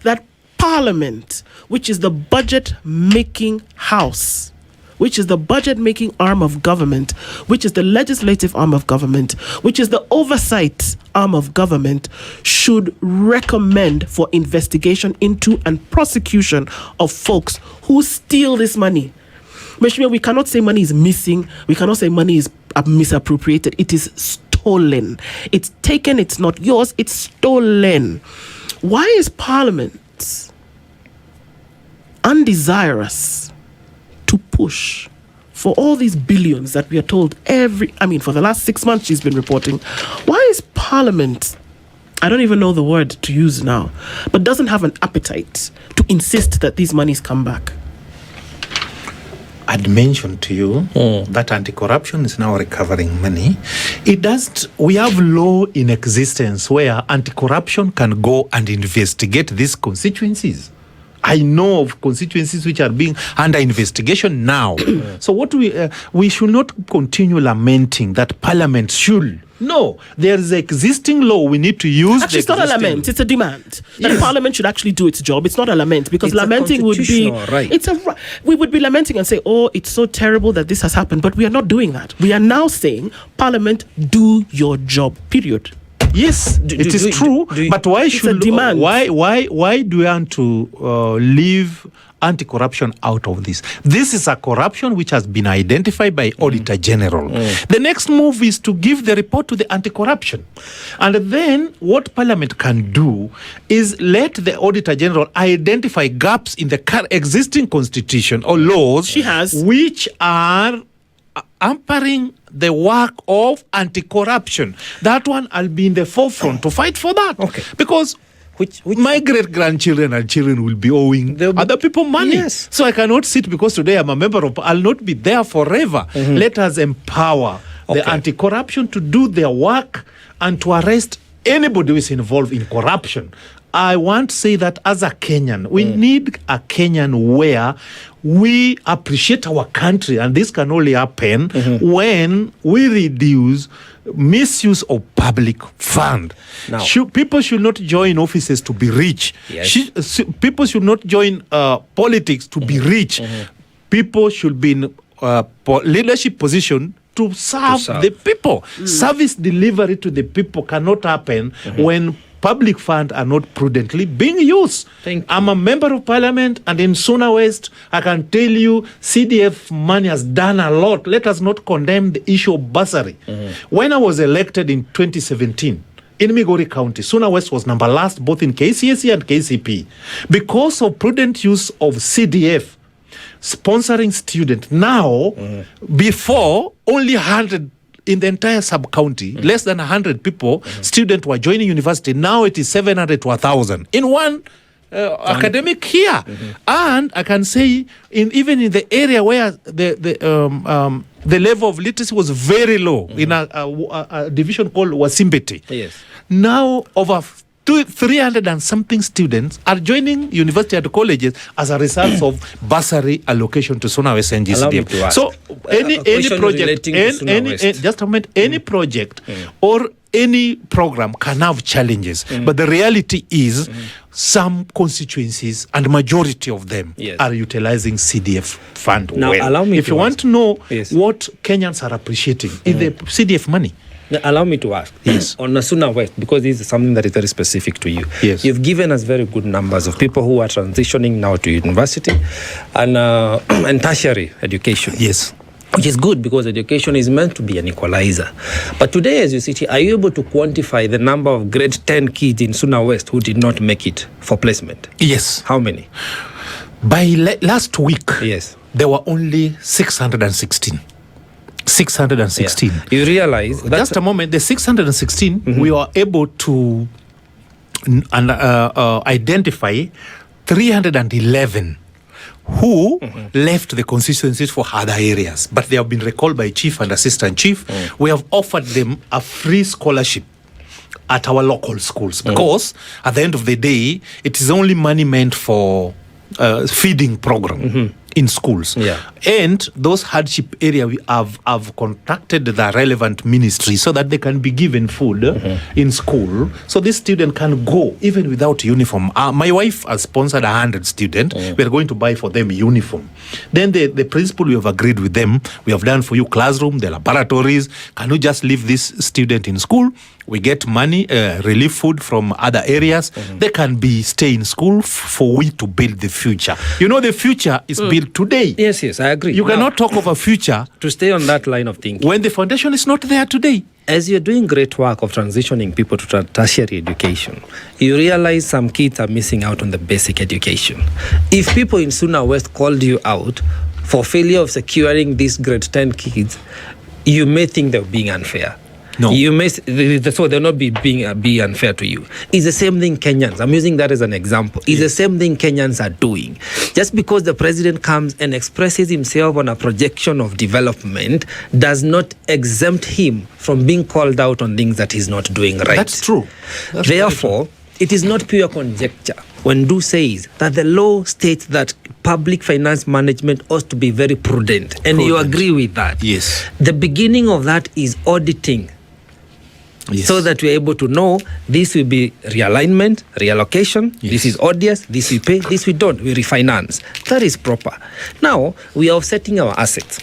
that Parliament, which is the budget-making house, which is the budget-making arm of government, which is the legislative arm of government, which is the oversight arm of government, should recommend for investigation into and prosecution of folks who steal this money. Meshmia, we cannot say money is missing. We cannot say money is misappropriated. It is stolen. It's taken. It's not yours. It's stolen. Why is Parliament undesirous to push for all these billions that we are told for the last 6 months she's been reporting? Why is Parliament, I don't even know the word to use now, but doesn't have an appetite to insist that these monies come back? I'd mentioned to you that anti-corruption is now recovering money. We have law in existence where anti-corruption can go and investigate these constituencies. I know of constituencies which are being under investigation now. So what we should not continue lamenting that Parliament should. No, there is an existing law. We need to use. Actually, it's not a lament; it's a demand that Parliament should actually do its job. It's not a lament, because lamenting would be we would be lamenting and say, "Oh, it's so terrible that this has happened," but we are not doing that. We are now saying, "Parliament, do your job." Period. Yes, it is true. But why should demand? Why do we want to leave anti-corruption out of this? This is a corruption which has been identified by Auditor General. The next move is to give the report to the anti-corruption, and then what Parliament can do is let the Auditor General identify gaps in the existing constitution or laws which are hampering the work of anti-corruption. That one, I'll be in the forefront to fight for that. Okay. Because my great-grandchildren and children will be owing other people money. Yes. So I cannot sit because today I'm a member of... I'll not be there forever. Let us empower the anti-corruption to do their work and to arrest anybody who is involved in corruption. I want to say that as a Kenyan, we need a Kenyan where we appreciate our country, and this can only happen when we reduce misuse of public fund. Now, people should not join offices to be rich. Yes. People should not join politics to be rich. People should be in leadership position to serve the people. Service delivery to the people cannot happen when public funds are not prudently being used. I'm a member of Parliament, and in Suna West, I can tell you CDF money has done a lot. Let us not condemn the issue of bursary. When I was elected in 2017, in Migori County, Suna West was number last both in KCSE and KCP. Because of prudent use of CDF, sponsoring students. Now, before, only 100 in the entire sub-county, less than 100 people, students were joining university. Now it is 700 to 1,000 in one academic year. And I can say, even in the area where the level of literacy was very low, in a division called Wasimbeti. Yes. Now over 300 and something students are joining university and colleges as a result of bursary allocation to Suna West and GCDF. So any project, just a moment, any project or any program can have challenges, but the reality is some constituencies and majority of them are utilizing CDF fund now, well. Allow me if you want to know what Kenyans are appreciating is the CDF money. Now, allow me to ask, on Nasuna West, because this is something that is very specific to you. Yes. You've given us very good numbers of people who are transitioning now to university and tertiary education. Yes. Which is good, because education is meant to be an equalizer. But today, as you sit here, are you able to quantify the number of grade 10 kids in Suna West who did not make it for placement? Yes. How many? By last week, there were only 616. 616. Yeah. You realize that... Just a moment, the 616, we were able to identify 311 who left the constituencies for other areas, but they have been recalled by chief and assistant chief. We have offered them a free scholarship at our local schools, because at the end of the day, it is only money meant for feeding program in schools. And those hardship area, we have contacted the relevant ministry so that they can be given food in school, so this student can go even without uniform. My wife has sponsored 100 students. We are going to buy for them uniform. Then the principal, we have agreed with them, we have done for you classroom, the laboratories. Can you just leave this student in school? We get money, relief food from other areas. They can stay in school for we to build the future. You know, the future is built today. Yes, I agree. You cannot talk of a future to stay on that line of thinking when the foundation is not there today. as you're doing great work of transitioning people to tertiary education, you realize some kids are missing out on the basic education. If people in Suna West called you out for failure of securing these grade 10 kids, you may think they're being unfair. No. You may, so they'll not be unfair to you. It's the same thing Kenyans, I'm using that as an example. It's the same thing Kenyans are doing. Just because the president comes and expresses himself on a projection of development does not exempt him from being called out on things that he's not doing right. That's true. Therefore, it is not pure conjecture when Du says that the law states that public finance management ought to be very prudent. And you agree with that. Yes. The beginning of that is auditing. Yes. So that we're able to know this will be realignment, reallocation, this is odious, this we pay, this we don't, we refinance. That is proper. Now, we are offsetting our assets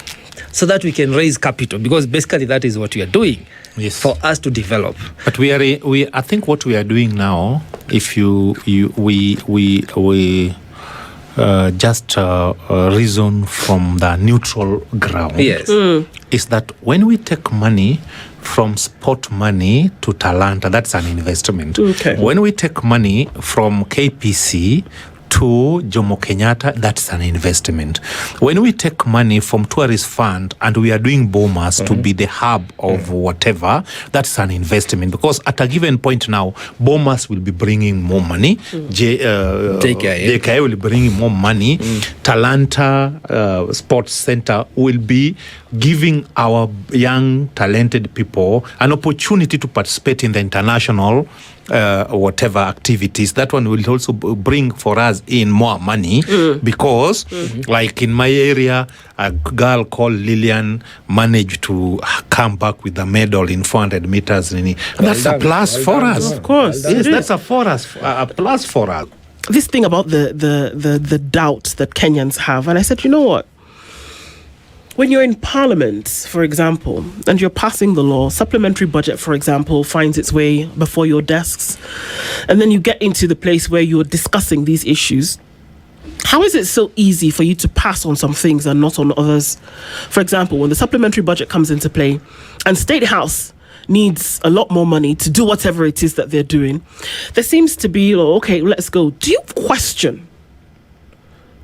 so that we can raise capital, because basically that is what we are doing for us to develop. But I think what we are doing now, if we just reason from the neutral ground, is that when we take money from sport money to Talanta, that's an investment. Okay. When we take money from KPC to Jomo Kenyatta, that's an investment. When we take money from tourist fund and we are doing Bomas to be the hub of whatever, that's an investment, because at a given point now, Bomas will be bringing more money, JKIA will be bringing more money, Talanta Sports Center will be giving our young talented people an opportunity to participate in the international whatever activities. That one will also bring for us in more money, because like in my area, a girl called Lillian managed to come back with a medal in 400 meters. That's a plus for us. Of course. Yes, that's a plus for us. This thing about the doubt that Kenyans have, and I said, you know what? When you're in Parliament, for example, and you're passing the law, supplementary budget, for example, finds its way before your desks, and then you get into the place where you're discussing these issues, how is it so easy for you to pass on some things and not on others? For example, when the supplementary budget comes into play and State House needs a lot more money to do whatever it is that they're doing, there seems to be, okay, let's go. Do you question?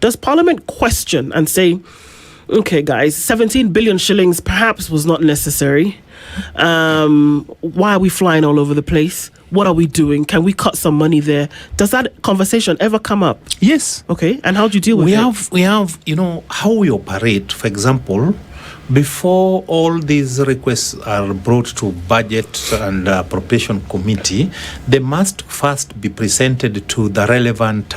Does Parliament question and say, okay, guys, 17 billion shillings perhaps was not necessary. Why are we flying all over the place? What are we doing? Can we cut some money there? Does that conversation ever come up? Yes. Okay, and how do you deal with it? We have, how we operate. For example, before all these requests are brought to budget and appropriation committee, they must first be presented to the relevant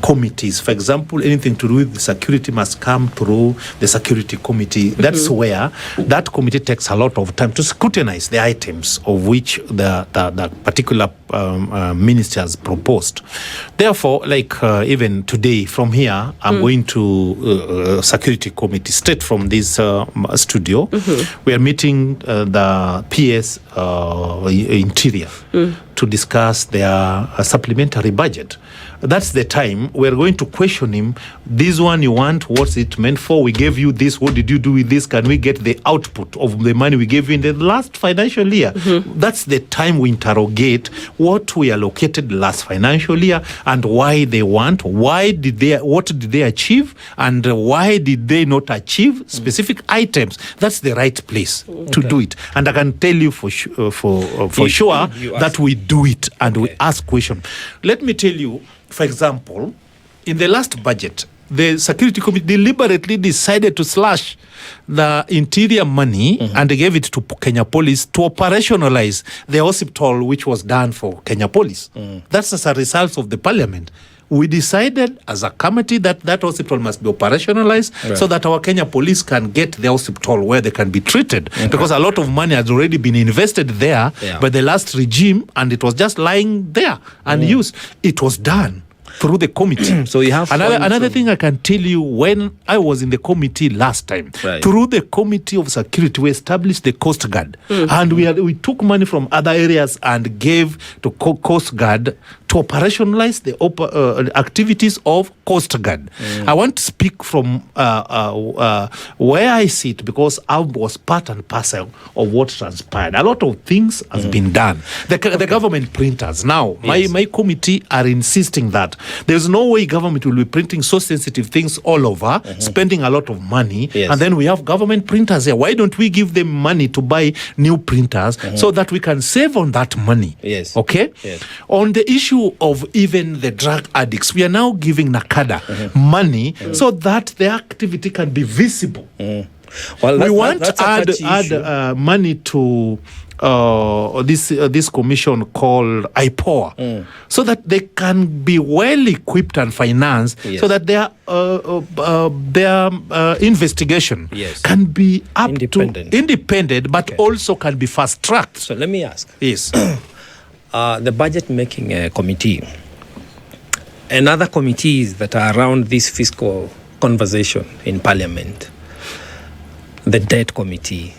committees. For example, anything to do with security must come through the security committee. That's where that committee takes a lot of time to scrutinize the items of which the particular minister has proposed. Therefore, like even today from here, I'm going to security committee straight from this studio. We are meeting the PS Interior to discuss their supplementary budget. That's the time we're going to question him. This one you want, what's it meant for? We gave you this. What did you do with this? Can we get the output of the money we gave you in the last financial year? That's the time we interrogate what we allocated last financial year and why they want. What did they achieve, and why did they not achieve specific items? That's the right place to do it. And I can tell you for sure that we do it and we ask questions. Let me tell you. For example, in the last budget, the security committee deliberately decided to slash the interior money and they gave it to Kenya Police to operationalize the hospital which was done for Kenya Police. That's as a result of the parliament. We decided as a committee that hospital must be operationalized so that our Kenya Police can get the hospital where they can be treated. Because a lot of money has already been invested there by the last regime and it was just lying there unused. It was done. through the committee. So you have another thing I can tell you, when I was in the committee last time, through the Committee of Security, we established the Coast Guard, and we took money from other areas and gave to Coast Guard to operationalize the activities of Coast Guard. I want to speak from where I sit, because I was part and parcel of what transpired. A lot of things has been done. The government printers now, my committee are insisting that there's no way government will be printing so sensitive things all over, spending a lot of money, and then we have government printers here. Why don't we give them money to buy new printers so that we can save on that money? Yes. Okay? Yes. On the issue of even the drug addicts, we are now giving NACADA money so that the activity can be visible. Well, we want to add money to this commission called IPOA, so that they can be well equipped and financed, so that their investigation can be independent, but also can be fast tracked. So let me ask. Yes. The budget making committee and other committees that are around this fiscal conversation in Parliament, the debt committee,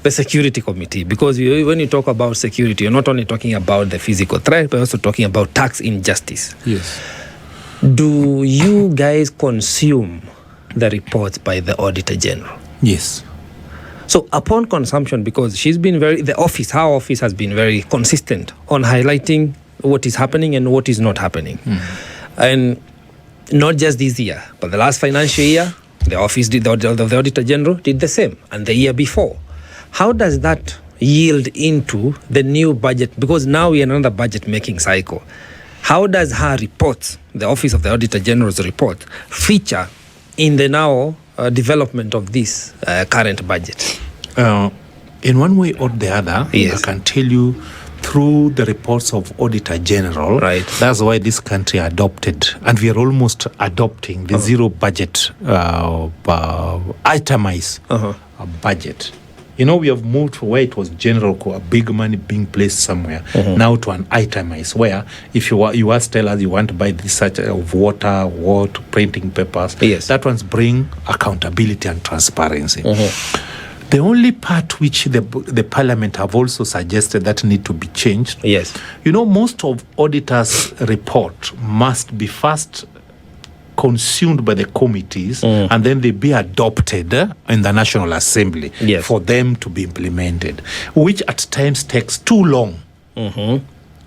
the security committee, because when you talk about security, you're not only talking about the physical threat, but also talking about tax injustice. Yes. Do you guys consume the reports by the Auditor General? Yes. So upon consumption, because she's been her office has been very consistent on highlighting what is happening and what is not happening. And not just this year, but the last financial year, the Auditor General did the same, and the year before. How does that yield into the new budget? Because now we're in another budget-making cycle. How does her report, the Office of the Auditor General's report, feature in the now development of this current budget? In one way or the other, I can tell you, through the reports of Auditor General, that's why this country adopted, and we are almost adopting the zero budget itemized budget. You know, we have moved from where it was general, a big money being placed somewhere, now to an itemized, where if you ask tellers you want to buy this such of water, printing papers, that one's bring accountability and transparency. The only part which the Parliament have also suggested that need to be changed, you know, most of auditors' report must be first consumed by the committees and then they be adopted in the National Assembly for them to be implemented, which at times takes too long.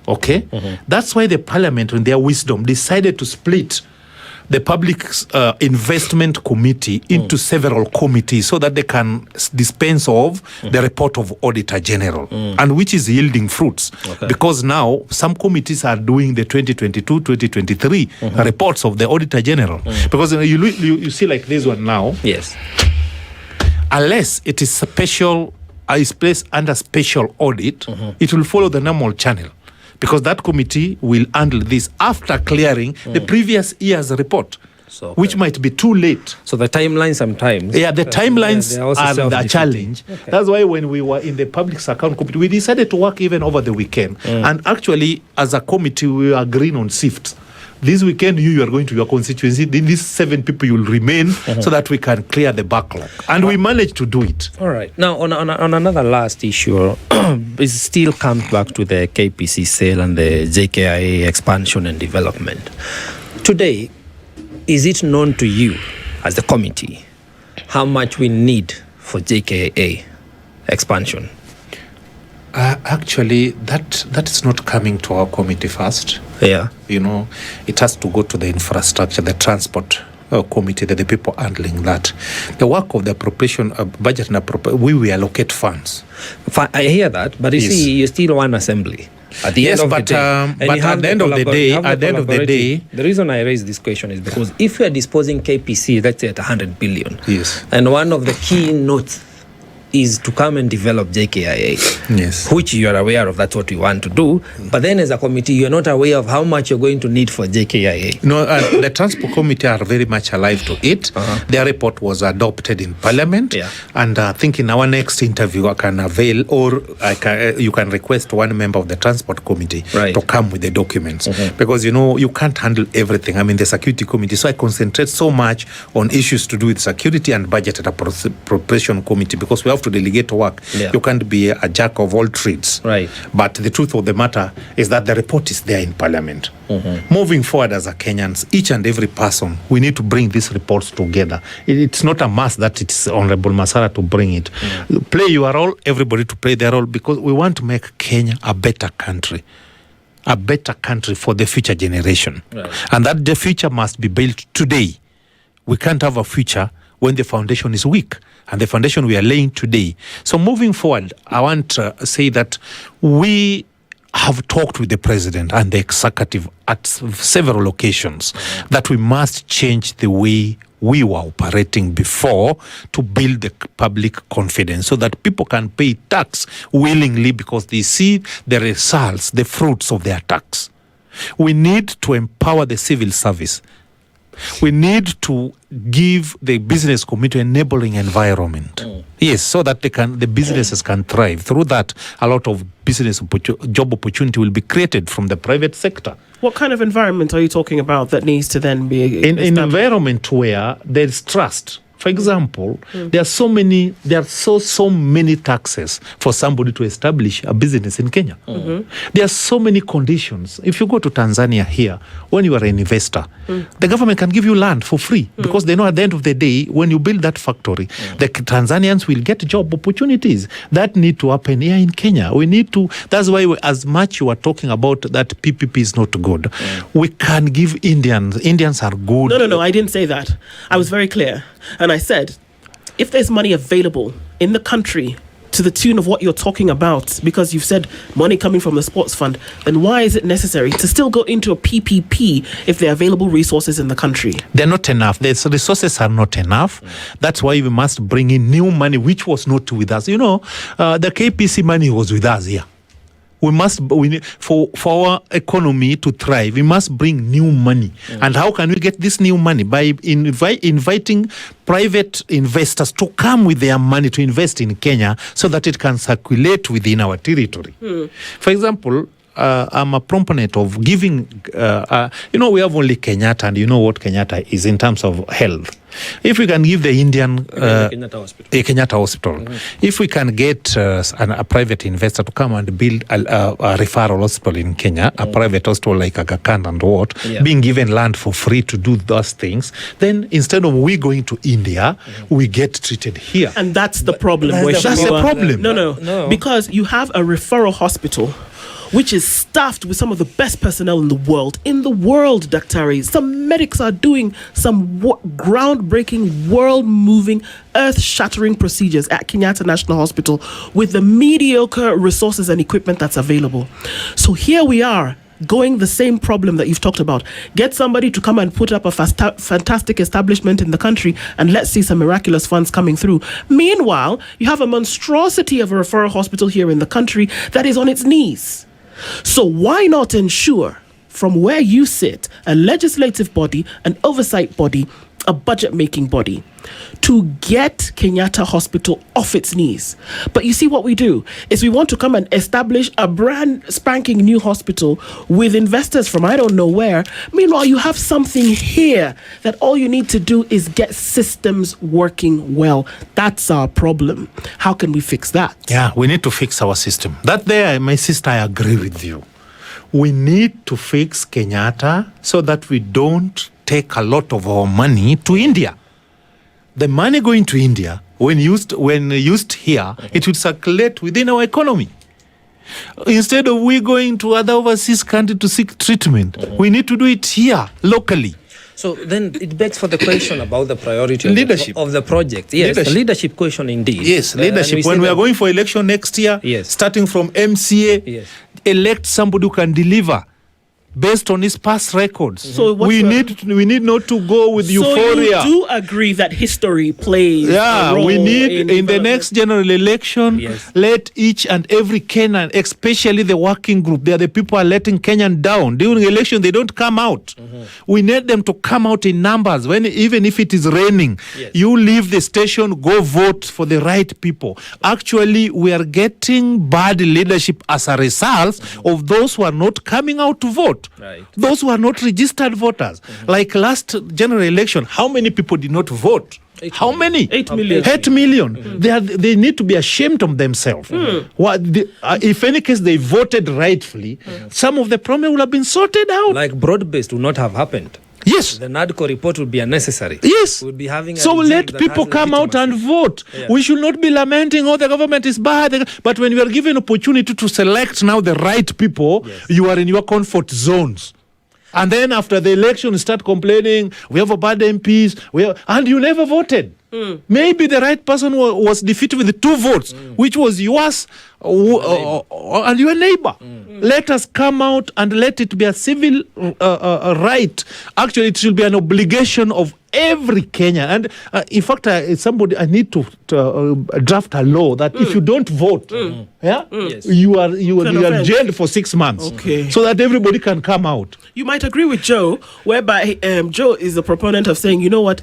Okay? That's why the Parliament, in their wisdom, decided to split the Public Investment Committee into several committees so that they can dispense of the report of Auditor General, and which is yielding fruits. Because now some committees are doing the 2022-2023 reports of the Auditor General. Because you see like this one now, unless it is special, is placed under special audit, it will follow the normal channel. Because that committee will handle this after clearing the previous year's report, which might be too late. So the timeline sometimes... the timelines are the challenge. That's why when we were in the Public Account Committee, we decided to work even over the weekend. And actually, as a committee, we were agreeing on shifts. This weekend, you are going to your constituency. These 7 people will remain so that we can clear the backlog. And we managed to do it. All right. Now, on another last issue, it still comes back to the KPC sale and the JKIA expansion and development. Today, is it known to you as the committee how much we need for JKIA expansion? Actually, that is not coming to our committee first. You know, it has to go to the infrastructure, the transport committee, the people handling that. The work of the appropriation budget and we will allocate funds. I hear that, but you see, you're still one assembly. At the end of the day, the reason I raise this question is because if you are disposing KPC, let's say at 100 billion, and one of the key notes is to come and develop JKIA, yes, which you are aware of. That's what we want to do. But then as a committee, you're not aware of how much you're going to need for JKIA. No, the Transport Committee are very much alive to it. Their report was adopted in Parliament. And I think in our next interview, I can avail, or you can request one member of the Transport Committee to come with the documents. Because, you can't handle everything. I mean, the Security Committee. So I concentrate so much on issues to do with security and budget at appropriation committee, because we have to delegate work. You can't be a jack of all trades. But the truth of the matter is that the report is there in Parliament. Moving forward as a Kenyans, each and every person, we need to bring these reports together. It's not a must that it's Honorable Masara to bring it. Play your role, everybody to play their role, because we want to make Kenya a better country. A better country for the future generation. And that the future must be built today. We can't have a future when the foundation is weak, and the foundation we are laying today. So moving forward, I want to say that we have talked with the president and the executive at several occasions that we must change the way we were operating before to build the public confidence, so that people can pay tax willingly because they see the results, the fruits of their tax. We need to empower the civil service. We need to give the business community an enabling environment. Yes, so that the businesses can thrive. Through that, a lot of job opportunity will be created from the private sector. What kind of environment are you talking about that needs to then be in an environment where there is trust? For example, there are so many taxes for somebody to establish a business in Kenya. There are so many conditions. If you go to Tanzania here, when you are an investor, the government can give you land for free because they know at the end of the day, when you build that factory, the Tanzanians will get job opportunities. That need to happen here in Kenya. We need to. That's why as much you are talking about that PPP is not good, we can give Indians are good. No, I didn't say that. I was very clear. And I said, if there's money available in the country to the tune of what you're talking about, because you've said money coming from the sports fund, then why is it necessary to still go into a PPP if there are available resources in the country? They're not enough. The resources are not enough. That's why we must bring in new money, which was not with us. The KPC money was with us here. We need, for our economy to thrive, we must bring new money. And how can we get this new money? By inviting private investors to come with their money to invest in Kenya so that it can circulate within our territory. For example, I'm a proponent of giving, we have only Kenyatta, and you know what Kenyatta is in terms of health. If we can give the Indian Kenyatta Hospital, if we can get a private investor to come and build a referral hospital in Kenya, a private hospital like Aga Khan and being given land for free to do those things, then instead of we going to India, we get treated here. And that's the problem. That's the problem. No. Because you have a referral hospital which is staffed with some of the best personnel in the world. Daktari. Some medics are doing some groundbreaking, world-moving, earth-shattering procedures at Kenyatta National Hospital with the mediocre resources and equipment that's available. So here we are, going the same problem that you've talked about. Get somebody to come and put up a fantastic establishment in the country, and let's see some miraculous funds coming through. Meanwhile, you have a monstrosity of a referral hospital here in the country that is on its knees. So why not ensure, from where you sit, a legislative body, an oversight body, a budget-making body, to get Kenyatta Hospital off its knees? But you see, what we do is we want to come and establish a brand spanking new hospital with investors from I don't know where. Meanwhile, you have something here that all you need to do is get systems working well. That's our problem. How can we fix that? Yeah, we need to fix our system. That there, my sister, I agree with you. We need to fix Kenyatta so that we don't take a lot of our money to India. The money going to India, when used here, it will circulate within our economy. Instead of we going to other overseas countries to seek treatment, we need to do it here, locally. So then it begs for the question about the priority leadership of the project. Yes, leadership. The leadership question indeed. Yes, leadership. When we are going for election next year, starting from MCA, elect somebody who can deliver based on his past records. So we need not to go with euphoria. So you do agree that history plays a role we need in the next general election, let each and every Kenyan, especially the working group, they are the people who are letting Kenyan down. During election, they don't come out. We need them to come out in numbers. Even if it is raining, you leave the station, go vote for the right people. Actually, we are getting bad leadership as a result of those who are not coming out to vote. Right. Those who are not registered voters. Like last general election, how many people did not vote? How many? 8 million. 8 million. They need to be ashamed of themselves. If any case they voted rightfully, some of the problem would have been sorted out. Like broad-based would not have happened. Yes. The NADCO report would be unnecessary. Yes. We'll be having so let people come out and vote. Yeah. We should not be lamenting, the government is bad. But when you are given opportunity to select now the right people, you are in your comfort zones. And then after the election, you start complaining, we have a bad MPs, and you never voted. Maybe the right person was defeated with 2 votes, which was yours and your neighbor. Let us come out and let it be a civil right. Actually, it should be an obligation of every Kenyan. And in fact, I need to draft a law that if you don't vote, you are jailed for 6 months. Okay. So that everybody can come out. You might agree with Joe, whereby Joe is a proponent of saying, you know what,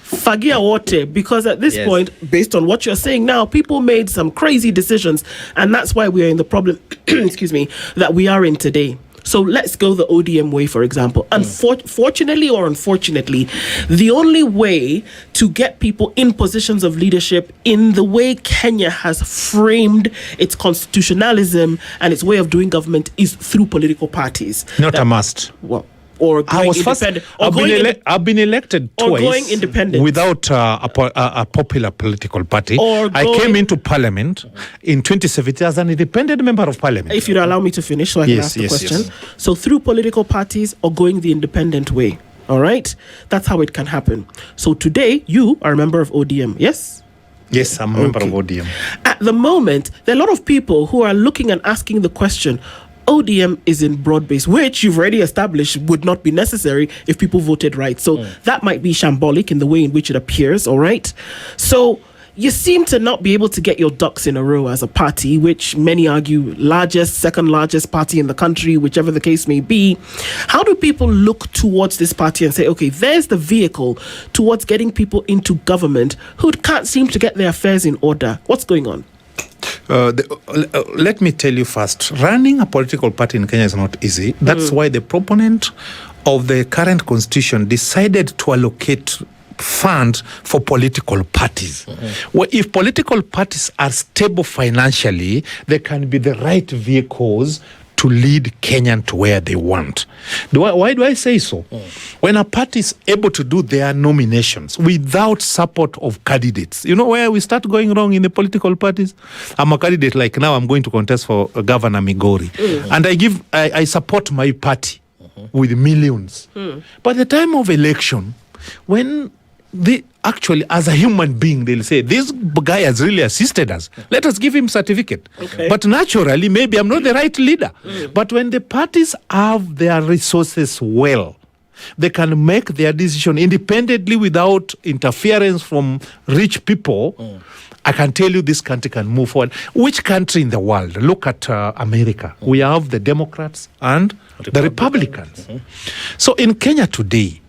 fagia wote, because at this point, based on what you're saying now, people made some crazy decisions, and that's why we are in the problem, excuse me, that we are in today. So let's go the ODM way, for example. Fortunately or unfortunately, the only way to get people in positions of leadership in the way Kenya has framed its constitutionalism and its way of doing government is through political parties. Not a must. Well, or going independent. I've been elected twice, or going independent without a popular political party. I came into parliament in 2017 as an independent member of parliament. If you'd allow me to finish, so I can ask the question. Yes. So through political parties or going the independent way, all right? That's how it can happen. So today, you are a member of ODM, yes? Yes, I'm a member of ODM. At the moment, there are a lot of people who are looking and asking the question, ODM is in broad-based, which you've already established would not be necessary if people voted right. So that might be shambolic in the way in which it appears, all right? So you seem to not be able to get your ducks in a row as a party, which many argue largest, second largest party in the country, whichever the case may be. How do people look towards this party and say, okay, there's the vehicle towards getting people into government who can't seem to get their affairs in order? What's going on? Let me tell you first, running a political party in Kenya is not easy. That's why the proponent of the current constitution decided to allocate funds for political parties. Well, if political parties are stable financially, they can be the right vehicles to lead Kenyan to where they want. Why do I say so? When a party is able to do their nominations without support of candidates, you know where we start going wrong in the political parties? I'm a candidate, like now I'm going to contest for Governor Migori, and I support my party with millions. But the time of election, when actually, as a human being, they'll say, this guy has really assisted us. Let us give him certificate. Okay. But naturally, maybe I'm not the right leader. But when the parties have their resources well, they can make their decision independently without interference from rich people. I can tell you this country can move forward. Which country in the world? Look at America. We have the Democrats and the Republicans. So in Kenya today,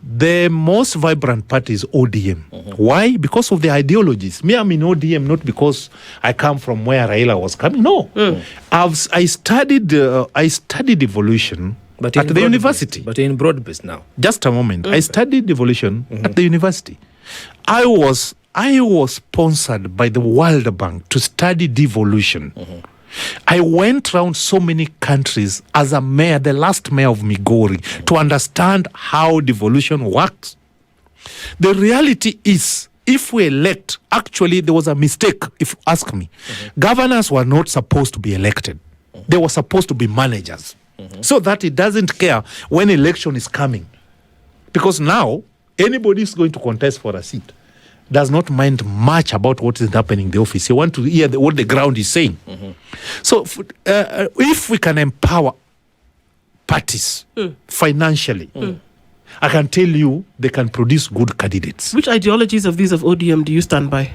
the most vibrant party is ODM. Why? Because of the ideologies. Me, I'm in ODM not because I come from where Raila was coming. No. I studied evolution at the university. But in broad-based now. Just a moment. I studied evolution at the university. I was sponsored by the World Bank to study devolution. I went around so many countries as a mayor, the last mayor of Migori, to understand how devolution works. The reality is, if we elect, actually there was a mistake, if you ask me. Governors were not supposed to be elected. They were supposed to be managers. So that it doesn't care when election is coming. Because now, anybody is going to contest for a seat does not mind much about what is happening in the office. You want to hear what the ground is saying. So if we can empower parties financially, I can tell you they can produce good candidates. Which ideologies of these of ODM do you stand by?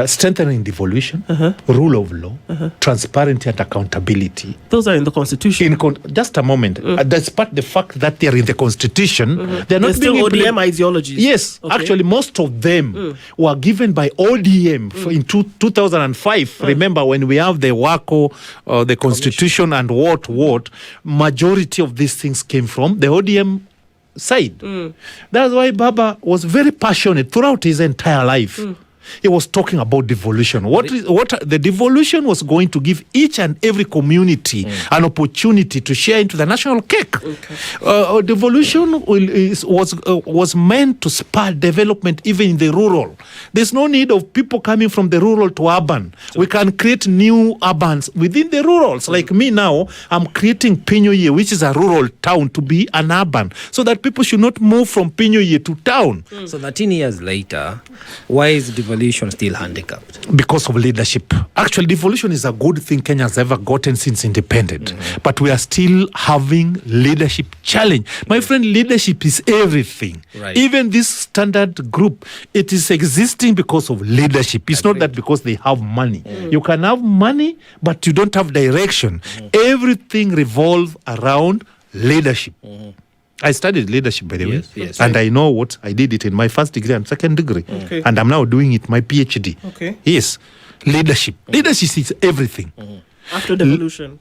Strengthening devolution, rule of law, transparency and accountability. Those are in the Constitution. Just a moment. Despite the fact that they are in the Constitution, they are not still ODM ideologies. Yes, actually, most of them were given by ODM in 2005. Remember, when we have the WACO, the Constitution, and what, majority of these things came from the ODM side. That's why Baba was very passionate throughout his entire life. He was talking about devolution. What the devolution was going to give each and every community an opportunity to share into the national cake. Devolution was meant to spur development even in the rural. There's no need of people coming from the rural to urban. We can create new urbans within the rurals. Like me now, I'm creating Pinyoye, which is a rural town, to be an urban, so that people should not move from Pinyoye to town. So 13 years later, why is devolution still handicapped? Because of leadership. Actually, devolution is a good thing Kenya has ever gotten since independent. But we are still having leadership challenge. My friend, leadership is everything. Right. Even this Standard Group, it is existing because of leadership. It's not that because they have money. You can have money, but you don't have direction. Everything revolves around leadership. I studied leadership, by the way, and I know what I did it in my first degree and second degree, and I'm now doing it my PhD. Yes, leadership. Leadership is everything. After devolution.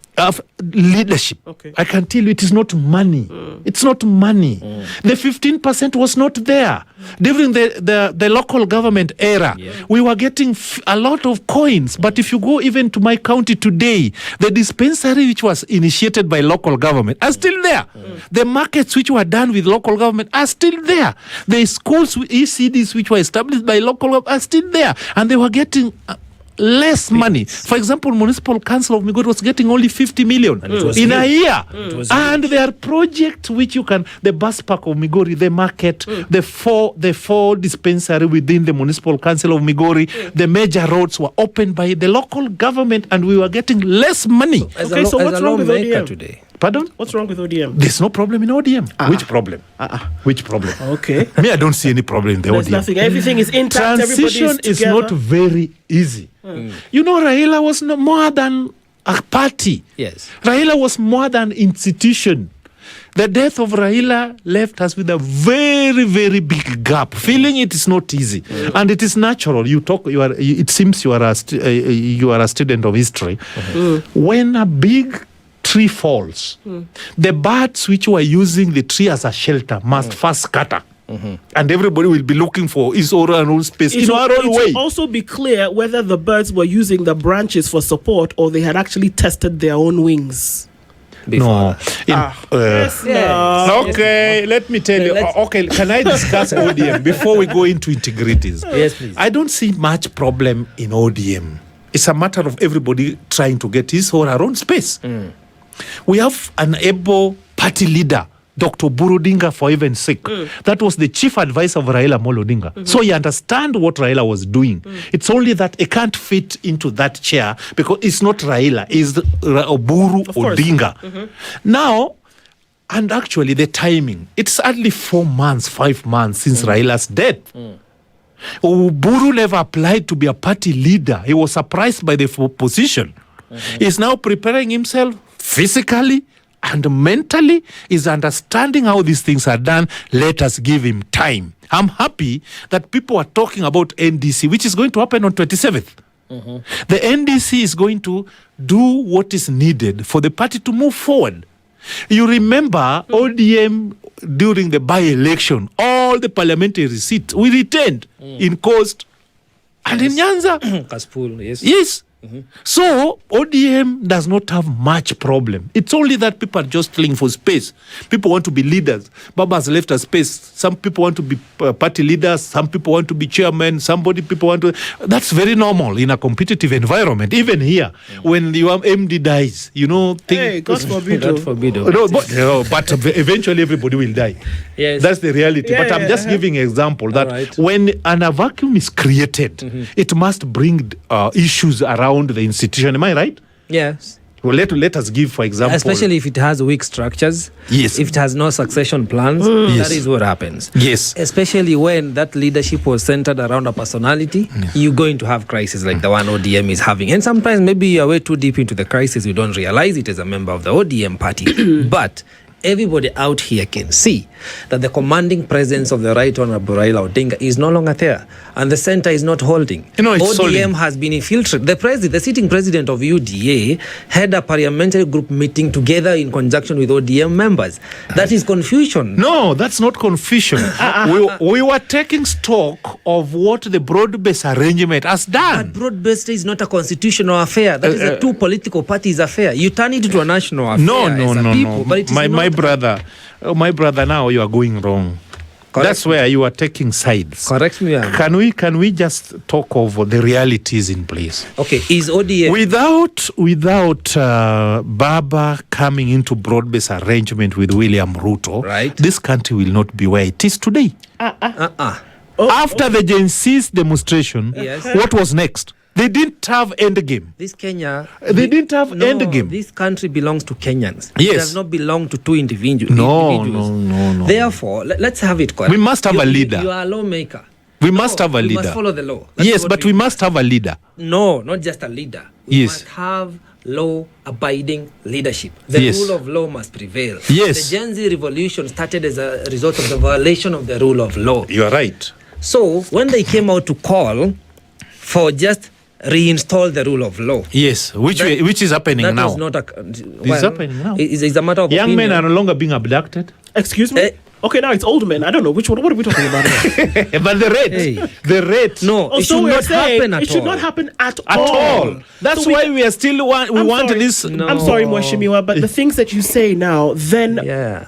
Leadership. I can tell you it is not money. It's not money. The 15% was not there. During the local government era, we were getting a lot of coins. But if you go even to my county today, the dispensary which was initiated by local government are still there. The markets which were done with local government are still there. The schools, ECDs which were established by local government are still there. And they were getting less money. For example, Municipal Council of Migori was getting only 50 million in a year. And there are projects which you can, the bus park of Migori, the market, the four dispensary within the Municipal Council of Migori, the major roads were opened by the local government and we were getting less money. So what's wrong with ODM today? Pardon? What's wrong with ODM? There's no problem in ODM. Which problem? Which problem? Okay. Me, I don't see any problem in the There's ODM. nothing. Everything is intact. Transition is not very easy. You know, Raila was no more than a party. Yes. Raila was more than institution. The death of Raila left us with a very, very big gap. Feeling it is not easy, and it is natural. It seems you are a student of history. When a big tree falls, the birds which were using the tree as a shelter must first scatter. And everybody will be looking for his own space in our own way. It will also be clear whether the birds were using the branches for support or they had actually tested their own wings. No. No. Okay, let me tell you. Okay, can I discuss ODM before we go into integrities? Yes, please. I don't see much problem in ODM. It's a matter of everybody trying to get his or her own space. We have an able party leader, Dr. Burudinga, for heaven's sake. That was the chief advisor of Raila Amolo Odinga. So he understands what Raila was doing. It's only that he can't fit into that chair because it's not Raila, it's Oburu Odinga. Now, and actually the timing, it's hardly 4 months, 5 months since Raila's death. Oburu never applied to be a party leader. He was surprised by the position. He's now preparing himself physically and mentally, is understanding how these things are done. Let us give him time. I'm happy that people are talking about NDC, which is going to happen on 27th. The NDC is going to do what is needed for the party to move forward. You remember ODM during the by-election, all the parliamentary seats we retained in Coast and in Nyanza. Kaspul, yes. Yes. So ODM does not have much problem. It's only that people are just looking for space. People want to be leaders. Baba has left a space. Some people want to be party leaders. Some people want to be chairman. People want to. That's very normal in a competitive environment. Even here, when your MD dies, God forbid. God forbid. But eventually everybody will die. Yes. That's the reality. But I'm just giving an example that when a vacuum is created, it must bring issues around the institution. Am I right? Yes. Well, let us give, for example... Especially if it has weak structures. Yes. If it has no succession plans, Yes. that is what happens. Yes. Especially when that leadership was centered around a personality, you're going to have crises like the one ODM is having. And sometimes maybe you're way too deep into the crisis, you don't realize it as a member of the ODM party. But everybody out here can see that the commanding presence of the Right Honorable Raila Odinga is no longer there, and the center is not holding. You know, it's ODM has been infiltrated. The sitting president of UDA had a parliamentary group meeting together in conjunction with ODM members. That is confusion. No, that's not confusion. We were taking stock of what the broad-based arrangement has done. But broad-based is not a constitutional affair. That is a two political parties affair. You turn it into a national affair. No. But it is My brother, now you are going wrong. Correct. That's where you are taking sides. Correct me. Can we just talk of the realities in place? Okay, is ODM without Baba coming into broad-based arrangement with William Ruto, right? This country will not be where it is today. After the Gen Z's demonstration, Yes. What was next? They didn't have end game. This Kenya... They didn't have end game. This country belongs to Kenyans. Yes. It does not belong to two individuals. No. Therefore, let's have it correct. We must have a leader. You are a lawmaker. We must have a leader. We must follow the law. That's Yes, what but we must have a leader. No, not just a leader. We Yes. must have law-abiding leadership. The Yes. rule of law must prevail. Yes. The Gen Z revolution started as a result of the violation of the rule of law. You are right. So when they came out to call for just reinstall the rule of law. Yes, which is happening that now. Was not a, It's happening now. It's a matter of Young opinion. men are no longer being abducted. Excuse me? Okay, now it's old men. I don't know which one. What are we talking about here? But the rate. No, it should not happen at all. It should not happen at At all. That's So why we are still want sorry. this. No. I'm sorry, Mweshimiwa, but the things that you say now then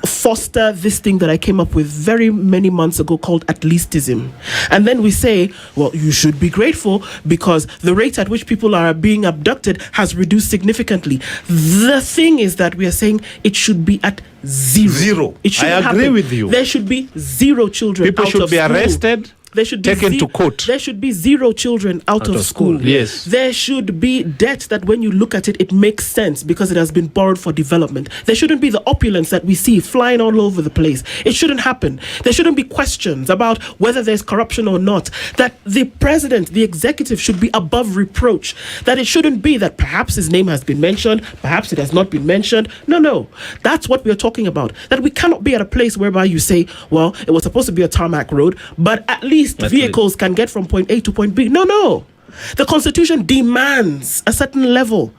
foster this thing that I came up with very many months ago called at leastism. And then we say, well, you should be grateful because the rate at which people are being abducted has reduced significantly. The thing is that we are saying it should be at zero. It should I agree with you. There should be zero children People out should of be school. arrested. They should be taken to court. There should be zero children out of school. Yes. There should be debt that when you look at it, it makes sense because it has been borrowed for development. There shouldn't be the opulence that we see flying all over the place. It shouldn't happen. There shouldn't be questions about whether there's corruption or not. That the president, the executive should be above reproach. That it shouldn't be that perhaps his name has been mentioned, perhaps it has not been mentioned. No. That's what we're talking about. That we cannot be at a place whereby you say, well, it was supposed to be a tarmac road, but at least vehicles can get from point A to point B. No. The Constitution demands a certain level.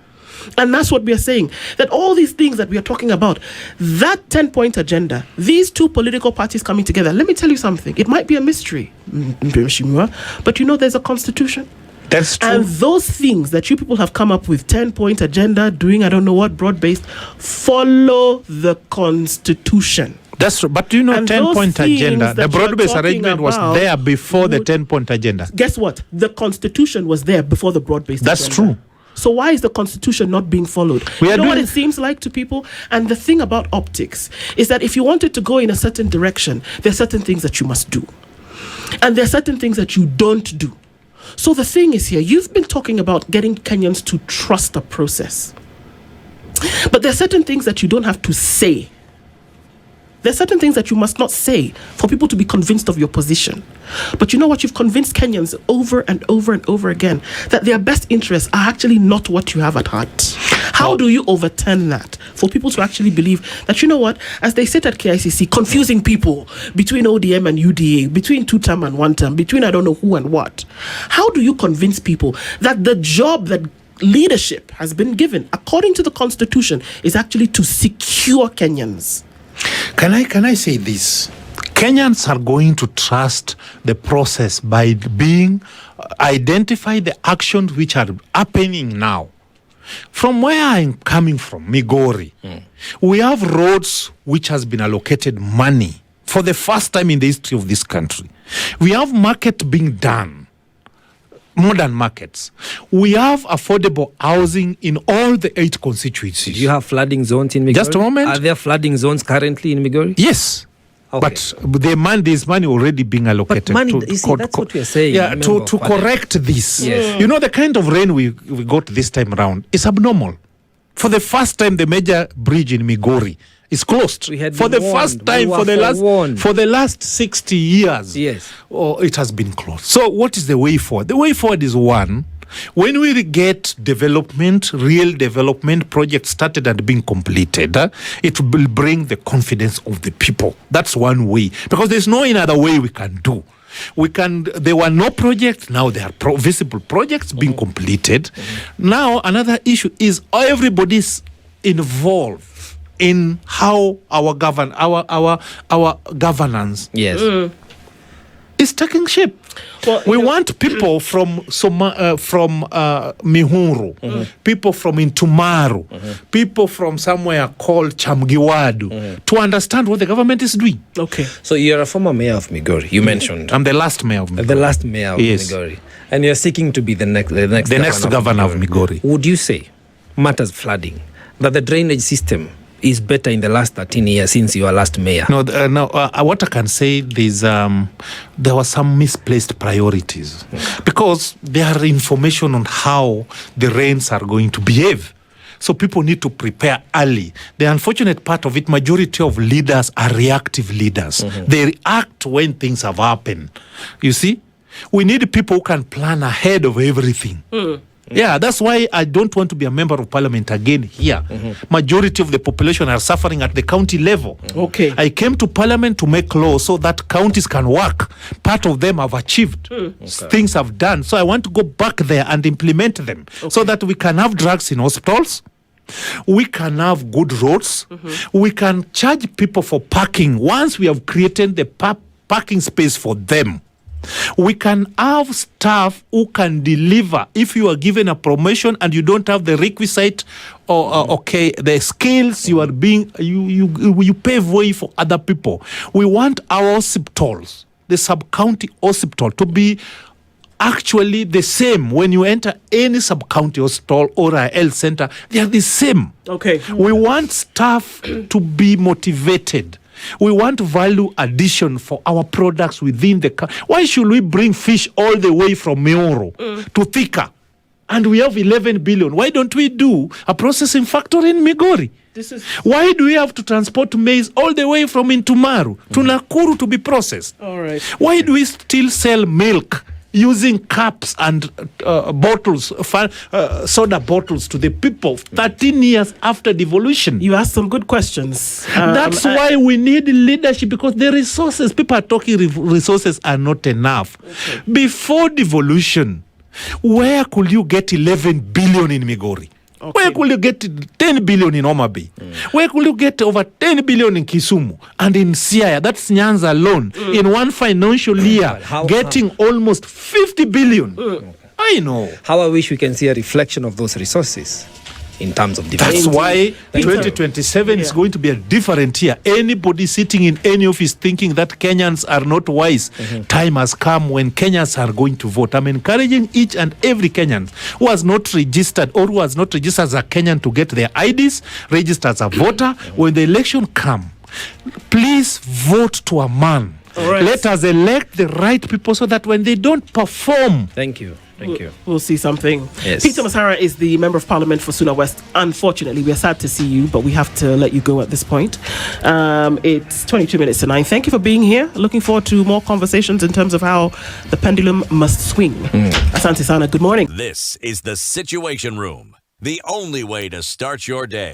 And that's what we are saying. That all these things that we are talking about, that 10-point agenda, these two political parties coming together, let me tell you something. It might be a mystery, but you know there's a Constitution. That's true. And those things that you people have come up with, 10-point agenda, doing I don't know what, broad-based, follow the Constitution. That's true. But do you know, 10-point agenda, the broad-based arrangement was there before the 10-point agenda. Guess what? The Constitution was there before the broad-based agenda. That's true. So why is the Constitution not being followed? You know what it seems like to people? And the thing about optics is that if you wanted to go in a certain direction, there are certain things that you must do. And there are certain things that you don't do. So the thing is here, you've been talking about getting Kenyans to trust the process. But there are certain things that you don't have to say. There are certain things that you must not say for people to be convinced of your position. But you know what? You've convinced Kenyans over and over and over again that their best interests are actually not what you have at heart. How do you overturn that for people to actually believe that, you know what, as they sit at KICC, confusing people between ODM and UDA, between 2-term and 1-term, between I don't know who and what. How do you convince people that the job that leadership has been given, according to the Constitution, is actually to secure Kenyans? Can I say this? Kenyans are going to trust the process by identify the actions which are happening now. From where I'm coming from, Migori, we have roads which has been allocated money for the first time in the history of this country. We have market being done. Modern markets. We have affordable housing in all the 8 constituencies. Do you have flooding zones in Migori? Just a moment. Are there flooding zones currently in Migori? Yes. Okay. But there's money already being allocated. But money, that's what we are saying. Yeah, to correct this. Yes. You know, the kind of rain we got this time around is abnormal For the first time, the major bridge in Migori is closed. For the first time for the last 60 years. Yes. It has been closed. So what is the way forward? The way forward is one, when we get real development projects started and being completed, it will bring the confidence of the people. That's one way. Because there's no other way we can do. There were no projects, now there are visible projects being completed. Now another issue is everybody's involved in how our governance is taking shape. Well, we want people from Mihuru, people from Intumaru, people from somewhere called Chamgiwadu to understand what the government is doing. Okay. So you're a former mayor of Migori, you mentioned. I'm the last mayor of Migori. The last mayor of Migori. And you're seeking to be the next governor of Migori. Would you say, matters flooding, that the drainage system is better in the last 13 years since you were last mayor? No. What I can say is there were some misplaced priorities because there are information on how the rains are going to behave. So people need to prepare early. The unfortunate part of it, majority of leaders are reactive leaders. They react when things have happened. You see? We need people who can plan ahead of everything. Yeah, that's why I don't want to be a member of parliament again here. Majority of the population are suffering at the county level. Okay. I came to parliament to make laws so that counties can work. Part of them have achieved. Things have done. So I want to go back there and implement them so that we can have drugs in hospitals. We can have good roads. We can charge people for parking once we have created the parking space for them. We can have staff who can deliver. If you are given a promotion and you don't have the requisite the skills, you pave way for other people. We want our hospitals, the sub-county hospital, to be actually the same. When you enter any sub-county hospital or a health center, they are the same. Okay. We want staff to be motivated. We want value addition for our products within the country. Why should we bring fish all the way from Meoro to Thika? And we have 11 billion. Why don't we do a processing factory in Migori? Why do we have to transport maize all the way from Intumaru to Nakuru to be processed? All right. Why do we still sell milk using cups and bottles, soda bottles to the people 13 years after devolution? You asked some good questions. That's why we need leadership, because the resources, people are talking resources are not enough. Okay. Before devolution, where could you get 11 billion in Migori? Okay. Where could you get 10 billion in Homa Bay? Where could you get over 10 billion in Kisumu? And in Siaya, that's Nyanza alone, in one financial year, getting almost 50 billion. I know. How I wish we can see a reflection of those resources in terms of development. That's why 2027 is going to be a different year. Anybody sitting in any office thinking that Kenyans are not wise, time has come when Kenyans are going to vote. I'm encouraging each and every Kenyan who has not registered or who has not registered as a Kenyan to get their IDs, register as a voter. When the election comes, please vote to a man. Right. Let us elect the right people so that when they don't perform. Thank you. We'll see something. Yes. Peter Masara is the Member of Parliament for Suna West. Unfortunately, we are sad to see you, but we have to let you go at this point. It's 22 minutes to 9. Thank you for being here. Looking forward to more conversations in terms of how the pendulum must swing. Asante Sana, good morning. This is the Situation Room, the only way to start your day.